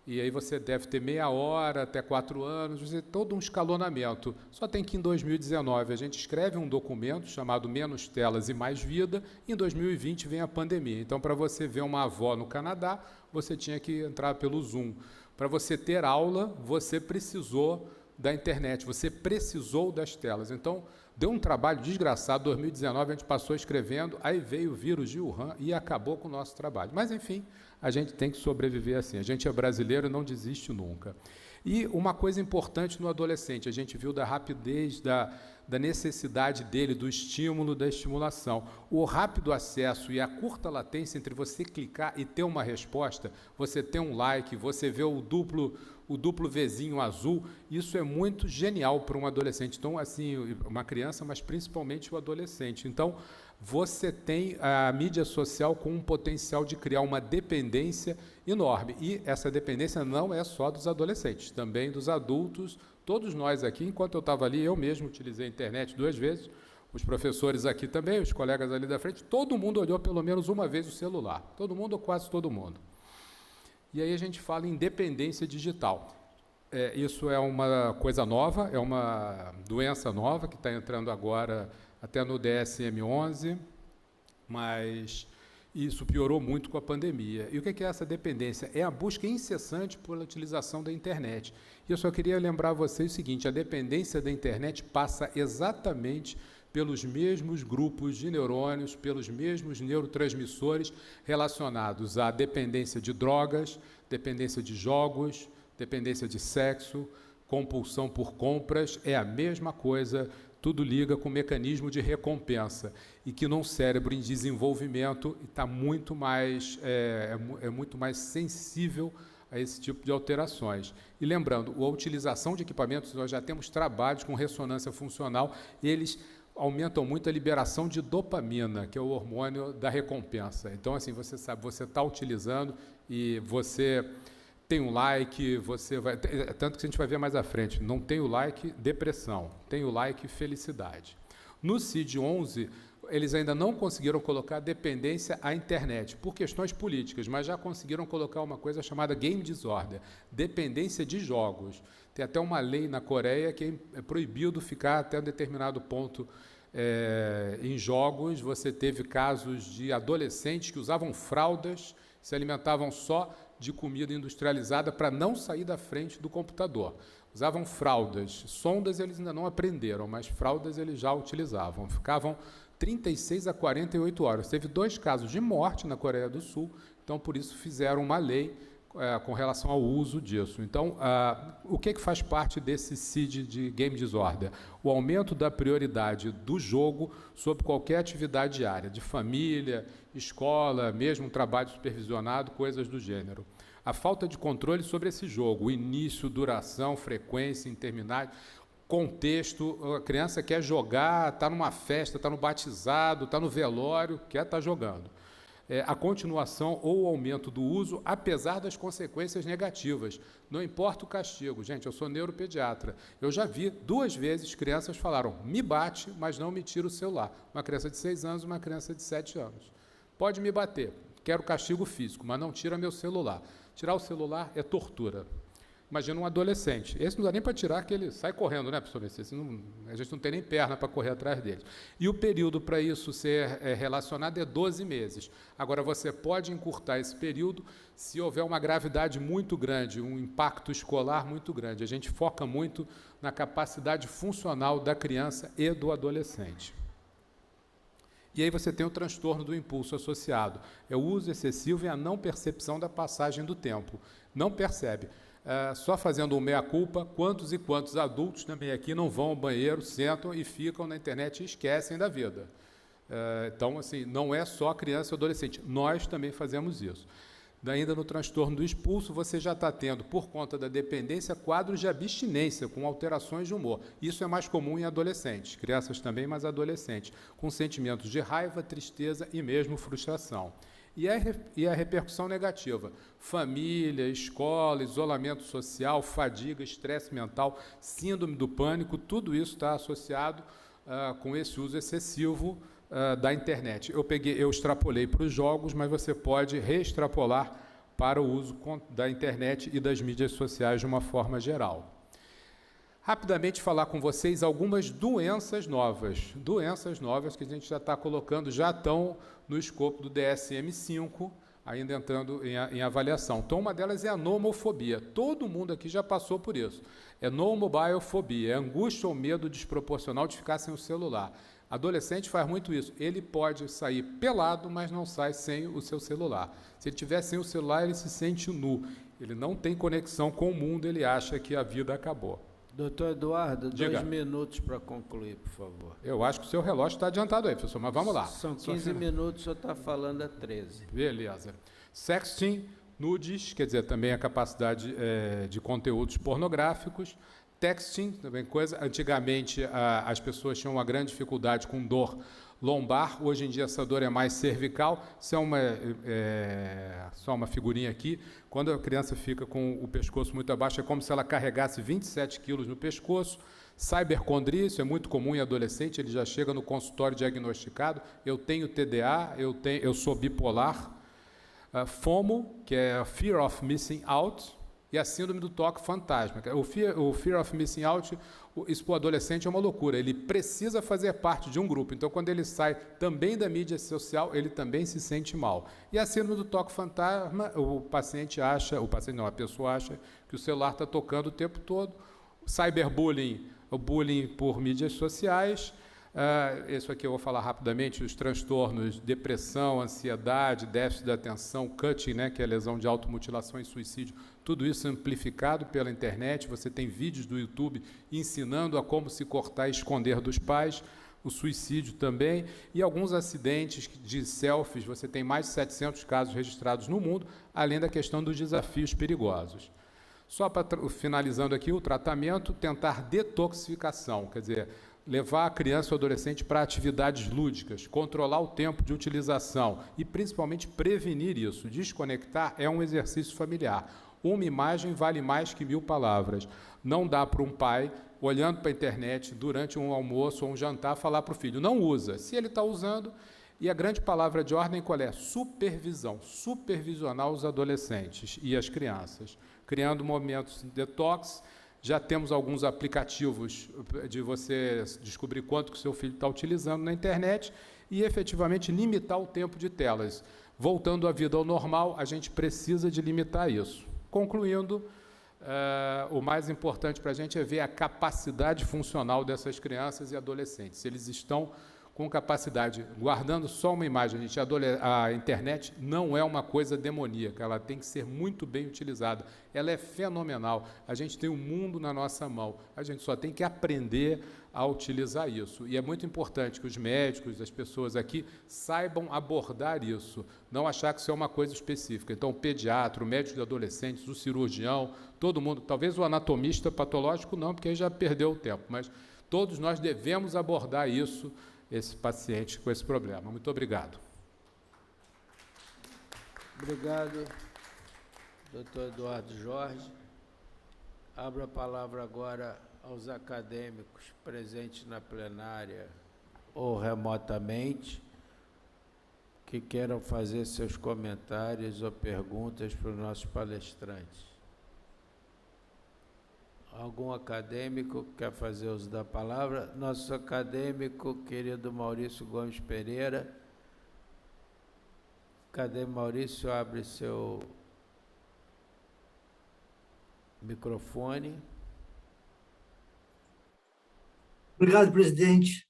E aí você deve ter meia hora, até 4 anos, todo um escalonamento. Só tem que em 2019 a gente escreve um documento chamado Menos Telas e Mais Vida, e em 2020 vem a pandemia. Então, para você ver uma avó no Canadá, você tinha que entrar pelo Zoom. Para você ter aula, você precisou da internet, você precisou das telas. Então, deu um trabalho desgraçado. 2019 a gente passou escrevendo, aí veio o vírus de Wuhan e acabou com o nosso trabalho. Mas, enfim, a gente tem que sobreviver assim. A gente é brasileiro e não desiste nunca. E uma coisa importante no adolescente, a gente viu da rapidez, da necessidade dele, do estímulo, da estimulação. O rápido acesso e a curta latência entre você clicar e ter uma resposta, você ter um like, você ver o duplo Vzinho azul, isso é muito genial para um adolescente. Então, assim, uma criança, mas principalmente o adolescente. Então, você tem a mídia social com um potencial de criar uma dependência enorme. E essa dependência não é só dos adolescentes, também dos adultos. Todos nós aqui, enquanto eu estava ali, eu mesmo utilizei a internet 2 vezes, os professores aqui também, os colegas ali da frente, todo mundo olhou pelo menos uma vez o celular. Todo mundo ou quase todo mundo. E aí a gente fala em dependência digital. Isso é uma coisa nova, é uma doença nova que está entrando agora até no DSM-11, mas isso piorou muito com a pandemia. E o que é essa dependência? É a busca incessante pela utilização da internet. E eu só queria lembrar a vocês o seguinte, a dependência da internet passa exatamente pelos mesmos grupos de neurônios, pelos mesmos neurotransmissores relacionados à dependência de drogas, dependência de jogos, dependência de sexo, compulsão por compras, é a mesma coisa, tudo liga com mecanismo de recompensa, e que num cérebro em desenvolvimento está muito mais, muito mais sensível a esse tipo de alterações. E lembrando, a utilização de equipamentos, nós já temos trabalhos com ressonância funcional, eles aumentam muito a liberação de dopamina, que é o hormônio da recompensa. Então, assim, você sabe, você está utilizando e você tem um like, você vai... Tanto que a gente vai ver mais à frente, não tem o like, depressão, tem o like, felicidade. No CID-11, eles ainda não conseguiram colocar dependência à internet, por questões políticas, mas já conseguiram colocar uma coisa chamada game disorder, dependência de jogos. Tem até uma lei na Coreia que é proibido ficar até um determinado ponto em jogos. Você teve casos de adolescentes que usavam fraldas, se alimentavam só de comida industrializada para não sair da frente do computador. Usavam fraldas, sondas eles ainda não aprenderam, mas fraldas eles já utilizavam. Ficavam 36 a 48 horas. Teve 2 casos de morte na Coreia do Sul, então por isso fizeram uma lei com relação ao uso disso. Então, o que faz parte desse CID de Game Disorder? O aumento da prioridade do jogo sobre qualquer atividade diária, de família, escola, mesmo trabalho supervisionado, coisas do gênero. A falta de controle sobre esse jogo, o início, duração, frequência, interminável, contexto, a criança quer jogar, está numa festa, está no batizado, está no velório, quer estar jogando. A continuação ou o aumento do uso, apesar das consequências negativas. Não importa o castigo. Gente, eu sou neuropediatra. Eu já vi 2 vezes crianças falaram, me bate, mas não me tira o celular. Uma criança de 6 anos, uma criança de 7 anos. Pode me bater, quero castigo físico, mas não tira meu celular. Tirar o celular é tortura. Imagina um adolescente. Esse não dá nem para tirar, que ele sai correndo, né, professor? A gente não tem nem perna para correr atrás dele. E o período para isso ser relacionado é 12 meses. Agora, você pode encurtar esse período se houver uma gravidade muito grande, um impacto escolar muito grande. A gente foca muito na capacidade funcional da criança e do adolescente. E aí você tem o transtorno do impulso associado. É o uso excessivo e a não percepção da passagem do tempo. Não percebe. Só fazendo um meia-culpa, quantos e quantos adultos também aqui não vão ao banheiro, sentam e ficam na internet e esquecem da vida. Então, assim, não é só criança e adolescente, nós também fazemos isso. Ainda no transtorno do expulso, você já está tendo, por conta da dependência, quadros de abstinência, com alterações de humor. Isso é mais comum em adolescentes, crianças também, mas adolescentes, com sentimentos de raiva, tristeza e mesmo frustração. E a repercussão negativa: família, escola, isolamento social, fadiga, estresse mental, síndrome do pânico, tudo isso está associado com esse uso excessivo da internet. Eu extrapolei para os jogos, mas você pode reextrapolar para o uso da internet e das mídias sociais de uma forma geral. Rapidamente falar com vocês algumas doenças novas que a gente já está colocando, já estão no escopo do DSM-5, ainda entrando em avaliação. Então, uma delas é a nomofobia. Todo mundo aqui já passou por isso. É nomobiofobia, é angústia ou medo desproporcional de ficar sem o celular. Adolescente faz muito isso. Ele pode sair pelado, mas não sai sem o seu celular. Se ele tiver sem o celular, ele se sente nu. Ele não tem conexão com o mundo, ele acha que a vida acabou. Doutor Eduardo, Diga. 2 minutos para concluir, por favor. Eu acho que o seu relógio está adiantado aí, professor, mas vamos lá. São 15 minutos, o senhor está falando a 13. Beleza. Sexting, nudes, quer dizer, também a capacidade de conteúdos pornográficos. Texting, também coisa. Antigamente, as pessoas tinham uma grande dificuldade com dor lombar. Hoje em dia, essa dor é mais cervical. Isso é só uma figurinha aqui. Quando a criança fica com o pescoço muito abaixo, é como se ela carregasse 27 quilos no pescoço. Cibercondria, isso é muito comum em adolescente, ele já chega no consultório diagnosticado. Eu tenho TDA, eu sou bipolar. FOMO, que é Fear of Missing Out, e a síndrome do toque fantasma. O fear of missing out, isso para o adolescente é uma loucura. Ele precisa fazer parte de um grupo. Então, quando ele sai também da mídia social, ele também se sente mal. E a síndrome do toque fantasma, a pessoa acha que o celular está tocando o tempo todo. Cyberbullying, o bullying por mídias sociais. Isso aqui eu vou falar rapidamente: os transtornos, depressão, ansiedade, déficit de atenção, cutting, que é lesão de automutilação e suicídio, tudo isso amplificado pela internet. Você tem vídeos do YouTube ensinando a como se cortar e esconder dos pais, o suicídio também, e alguns acidentes de selfies. Você tem mais de 700 casos registrados no mundo, além da questão dos desafios perigosos. Só para finalizando aqui o tratamento, tentar detoxificação, quer dizer, levar a criança ou adolescente para atividades lúdicas, controlar o tempo de utilização e, principalmente, prevenir isso. Desconectar é um exercício familiar. Uma imagem vale mais que 1000 palavras. Não dá para um pai, olhando para a internet, durante um almoço ou um jantar, falar para o filho: não usa. Se ele está usando, e a grande palavra de ordem qual é? Supervisão. Supervisionar os adolescentes e as crianças, criando momentos de detox. Já temos alguns aplicativos de você descobrir quanto que o seu filho está utilizando na internet e, efetivamente, limitar o tempo de telas. Voltando à vida ao normal, a gente precisa de limitar isso. Concluindo, o mais importante para a gente é ver a capacidade funcional dessas crianças e adolescentes. Eles estão com capacidade, guardando só uma imagem, a internet não é uma coisa demoníaca, ela tem que ser muito bem utilizada, ela é fenomenal, a gente tem o mundo na nossa mão, a gente só tem que aprender a utilizar isso, e é muito importante que os médicos, as pessoas aqui, saibam abordar isso, não achar que isso é uma coisa específica. Então, o pediatra, o médico de adolescentes, o cirurgião, todo mundo, talvez o anatomista patológico não, porque aí já perdeu o tempo, mas todos nós devemos abordar isso, esse paciente com esse problema. Muito obrigado. Obrigado, doutor Eduardo Jorge. Abro a palavra agora aos acadêmicos presentes na plenária ou remotamente que queiram fazer seus comentários ou perguntas para os nossos palestrantes. Algum acadêmico quer fazer uso da palavra? Nosso acadêmico, querido Maurício Gomes Pereira. Cadê Maurício? Abre seu microfone. Obrigado, presidente.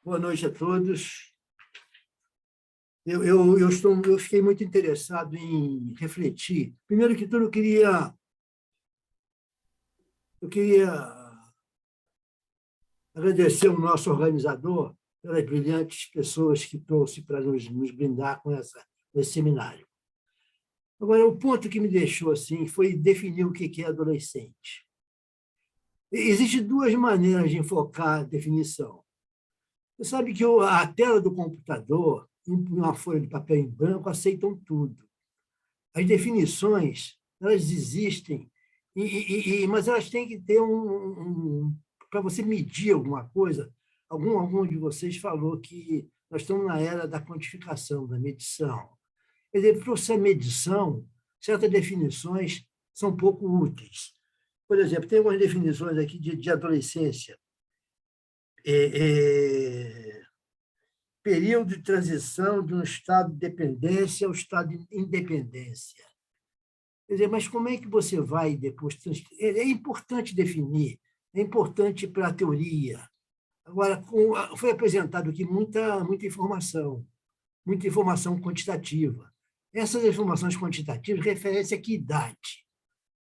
Boa noite a todos. Eu fiquei muito interessado em refletir. Primeiro que tudo, eu queria agradecer ao nosso organizador pelas brilhantes pessoas que trouxe para nos brindar com esse seminário. Agora, o ponto que me deixou assim foi definir o que é adolescente. Existem duas maneiras de enfocar a definição. Você sabe que a tela do computador e uma folha de papel em branco aceitam tudo. As definições, elas existem, mas elas têm que ter para você medir alguma coisa. Algum de vocês falou que nós estamos na era da quantificação, da medição. Quer dizer, para essa medição, certas definições são pouco úteis. Por exemplo, tem algumas definições aqui de adolescência. Período de transição de um estado de dependência ao estado de independência. Quer dizer, mas como é que você vai depois... É importante definir, é importante para a teoria. Agora, foi apresentado aqui muita informação quantitativa. Essas informações quantitativas referem-se a que idade?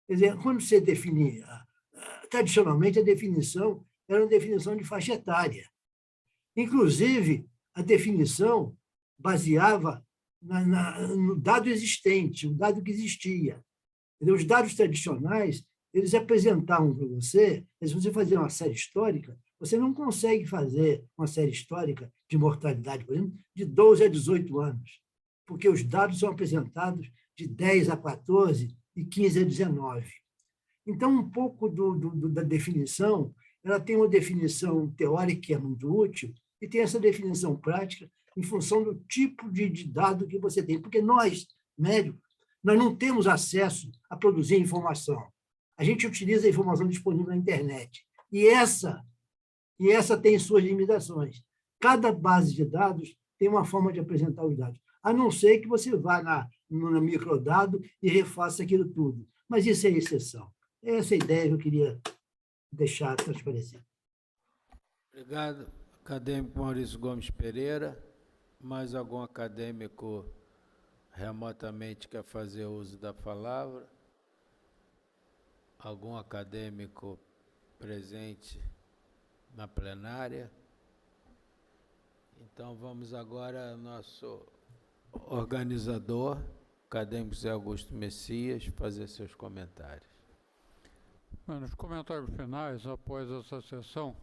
Quer dizer, quando você definir, tradicionalmente, a definição era uma definição de faixa etária. Inclusive, a definição baseava no dado existente, o dado que existia. Os dados tradicionais, eles apresentavam para você, se você fazer uma série histórica, você não consegue fazer uma série histórica de mortalidade, por exemplo, de 12 a 18 anos, porque os dados são apresentados de 10 a 14 e 15 a 19. Então, um pouco da definição, ela tem uma definição teórica que é muito útil e tem essa definição prática em função do tipo de dado que você tem, porque nós, médicos, nós não temos acesso a produzir informação. A gente utiliza a informação disponível na internet. E essa tem suas limitações. Cada base de dados tem uma forma de apresentar os dados, a não ser que você vá no microdado e refaça aquilo tudo. Mas isso é exceção. Essa é a ideia que eu queria deixar transparecer. Obrigado, acadêmico Maurício Gomes Pereira. Mais algum acadêmico remotamente quer fazer uso da palavra? Algum acadêmico presente na plenária? Então, vamos agora ao nosso organizador, acadêmico Zé Augusto Messias, fazer seus comentários. Nos comentários finais, após essa sessão,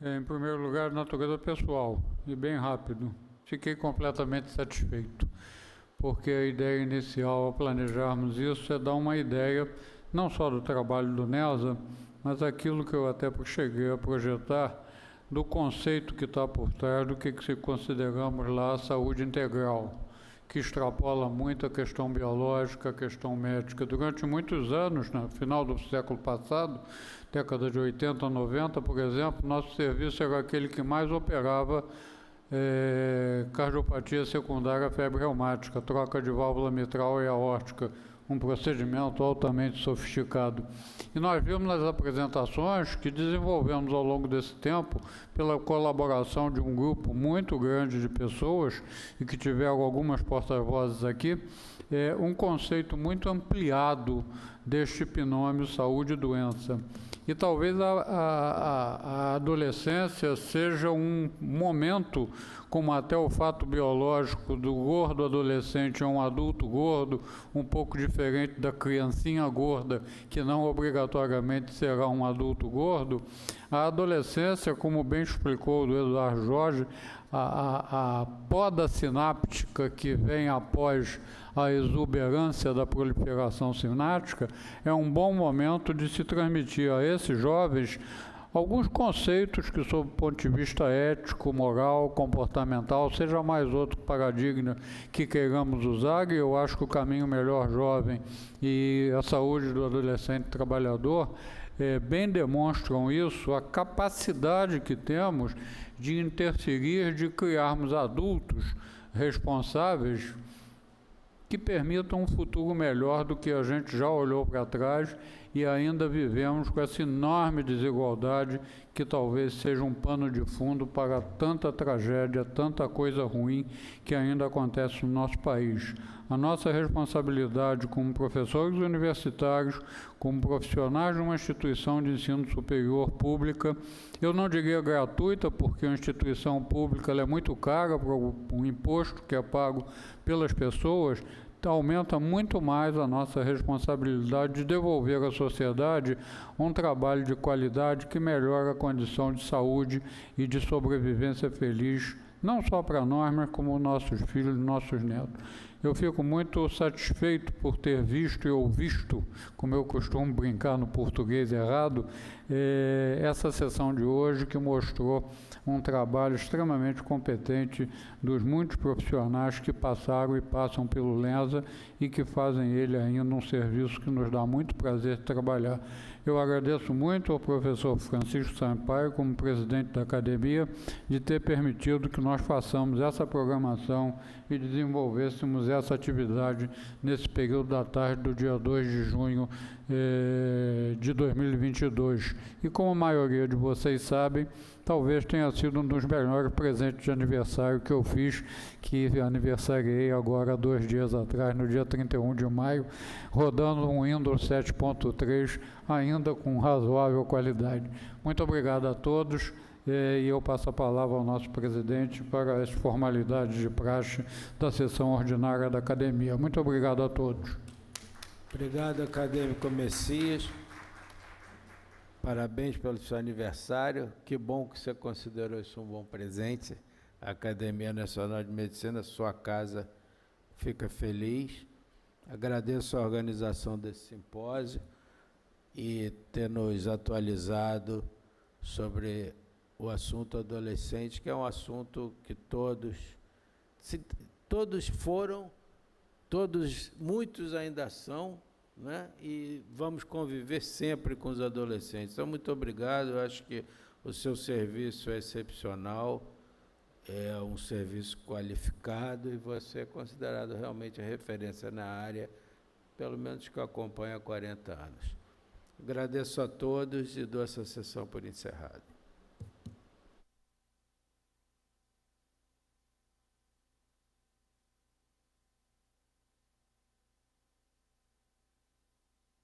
em primeiro lugar, natureza pessoal, e bem rápido. Fiquei completamente satisfeito, porque a ideia inicial ao planejarmos isso é dar uma ideia, não só do trabalho do NESA, mas aquilo que eu até cheguei a projetar, do conceito que está por trás do que se consideramos lá a saúde integral, que extrapola muito a questão biológica, a questão médica. Durante muitos anos, no final do século passado, década de 80, 90, por exemplo, nosso serviço era aquele que mais operava cardiopatia secundária, febre reumática, troca de válvula mitral e aórtica, um procedimento altamente sofisticado. E nós vimos nas apresentações que desenvolvemos ao longo desse tempo, pela colaboração de um grupo muito grande de pessoas, e que tiveram algumas porta-vozes aqui, um conceito muito ampliado deste binômio saúde e doença. E talvez a adolescência seja um momento, como até o fato biológico do gordo adolescente é um adulto gordo, um pouco diferente da criancinha gorda, que não obrigatoriamente será um adulto gordo. A adolescência, como bem explicou o Eduardo Jorge, a poda sináptica que vem após a exuberância da proliferação sináptica é um bom momento de se transmitir a esses jovens alguns conceitos que, sob o ponto de vista ético, moral, comportamental, seja mais outro paradigma que queiramos usar, e eu acho que o caminho melhor jovem e a saúde do adolescente trabalhador bem demonstram isso, a capacidade que temos de interferir, de criarmos adultos responsáveis que permitam um futuro melhor do que a gente já olhou para trás e ainda vivemos com essa enorme desigualdade que talvez seja um pano de fundo para tanta tragédia, tanta coisa ruim que ainda acontece no nosso país. A nossa responsabilidade como professores universitários, como profissionais de uma instituição de ensino superior pública, eu não diria gratuita, porque a instituição pública ela é muito cara para o imposto que é pago pelas pessoas, aumenta muito mais a nossa responsabilidade de devolver à sociedade um trabalho de qualidade que melhora a condição de saúde e de sobrevivência feliz, não só para nós, mas como nossos filhos e nossos netos. Eu fico muito satisfeito por ter visto e ouvido, como eu costumo brincar no português errado, essa sessão de hoje que mostrou um trabalho extremamente competente dos muitos profissionais que passaram e passam pelo LENSA e que fazem ele ainda um serviço que nos dá muito prazer de trabalhar. Eu agradeço muito ao professor Francisco Sampaio, como presidente da academia, de ter permitido que nós façamos essa programação e desenvolvêssemos essa atividade nesse período da tarde do dia 2 de junho de 2022. E como a maioria de vocês sabem, talvez tenha sido um dos melhores presentes de aniversário que eu fiz, que aniversariei agora 2 dias atrás, no dia 31 de maio, rodando um Windows 7.3, ainda com razoável qualidade. Muito obrigado a todos, e eu passo a palavra ao nosso presidente para as formalidades de praxe da sessão ordinária da academia. Muito obrigado a todos. Obrigado, acadêmico Messias. Parabéns pelo seu aniversário. Que bom que você considerou isso um bom presente. A Academia Nacional de Medicina, sua casa, fica feliz. Agradeço a organização desse simpósio e ter nos atualizado sobre o assunto adolescente, que é um assunto que muitos ainda são, né? E vamos conviver sempre com os adolescentes. Então, muito obrigado. Eu acho que o seu serviço é excepcional, é um serviço qualificado e você é considerado realmente a referência na área, pelo menos que eu acompanho há 40 anos. Agradeço a todos e dou essa sessão por encerrada.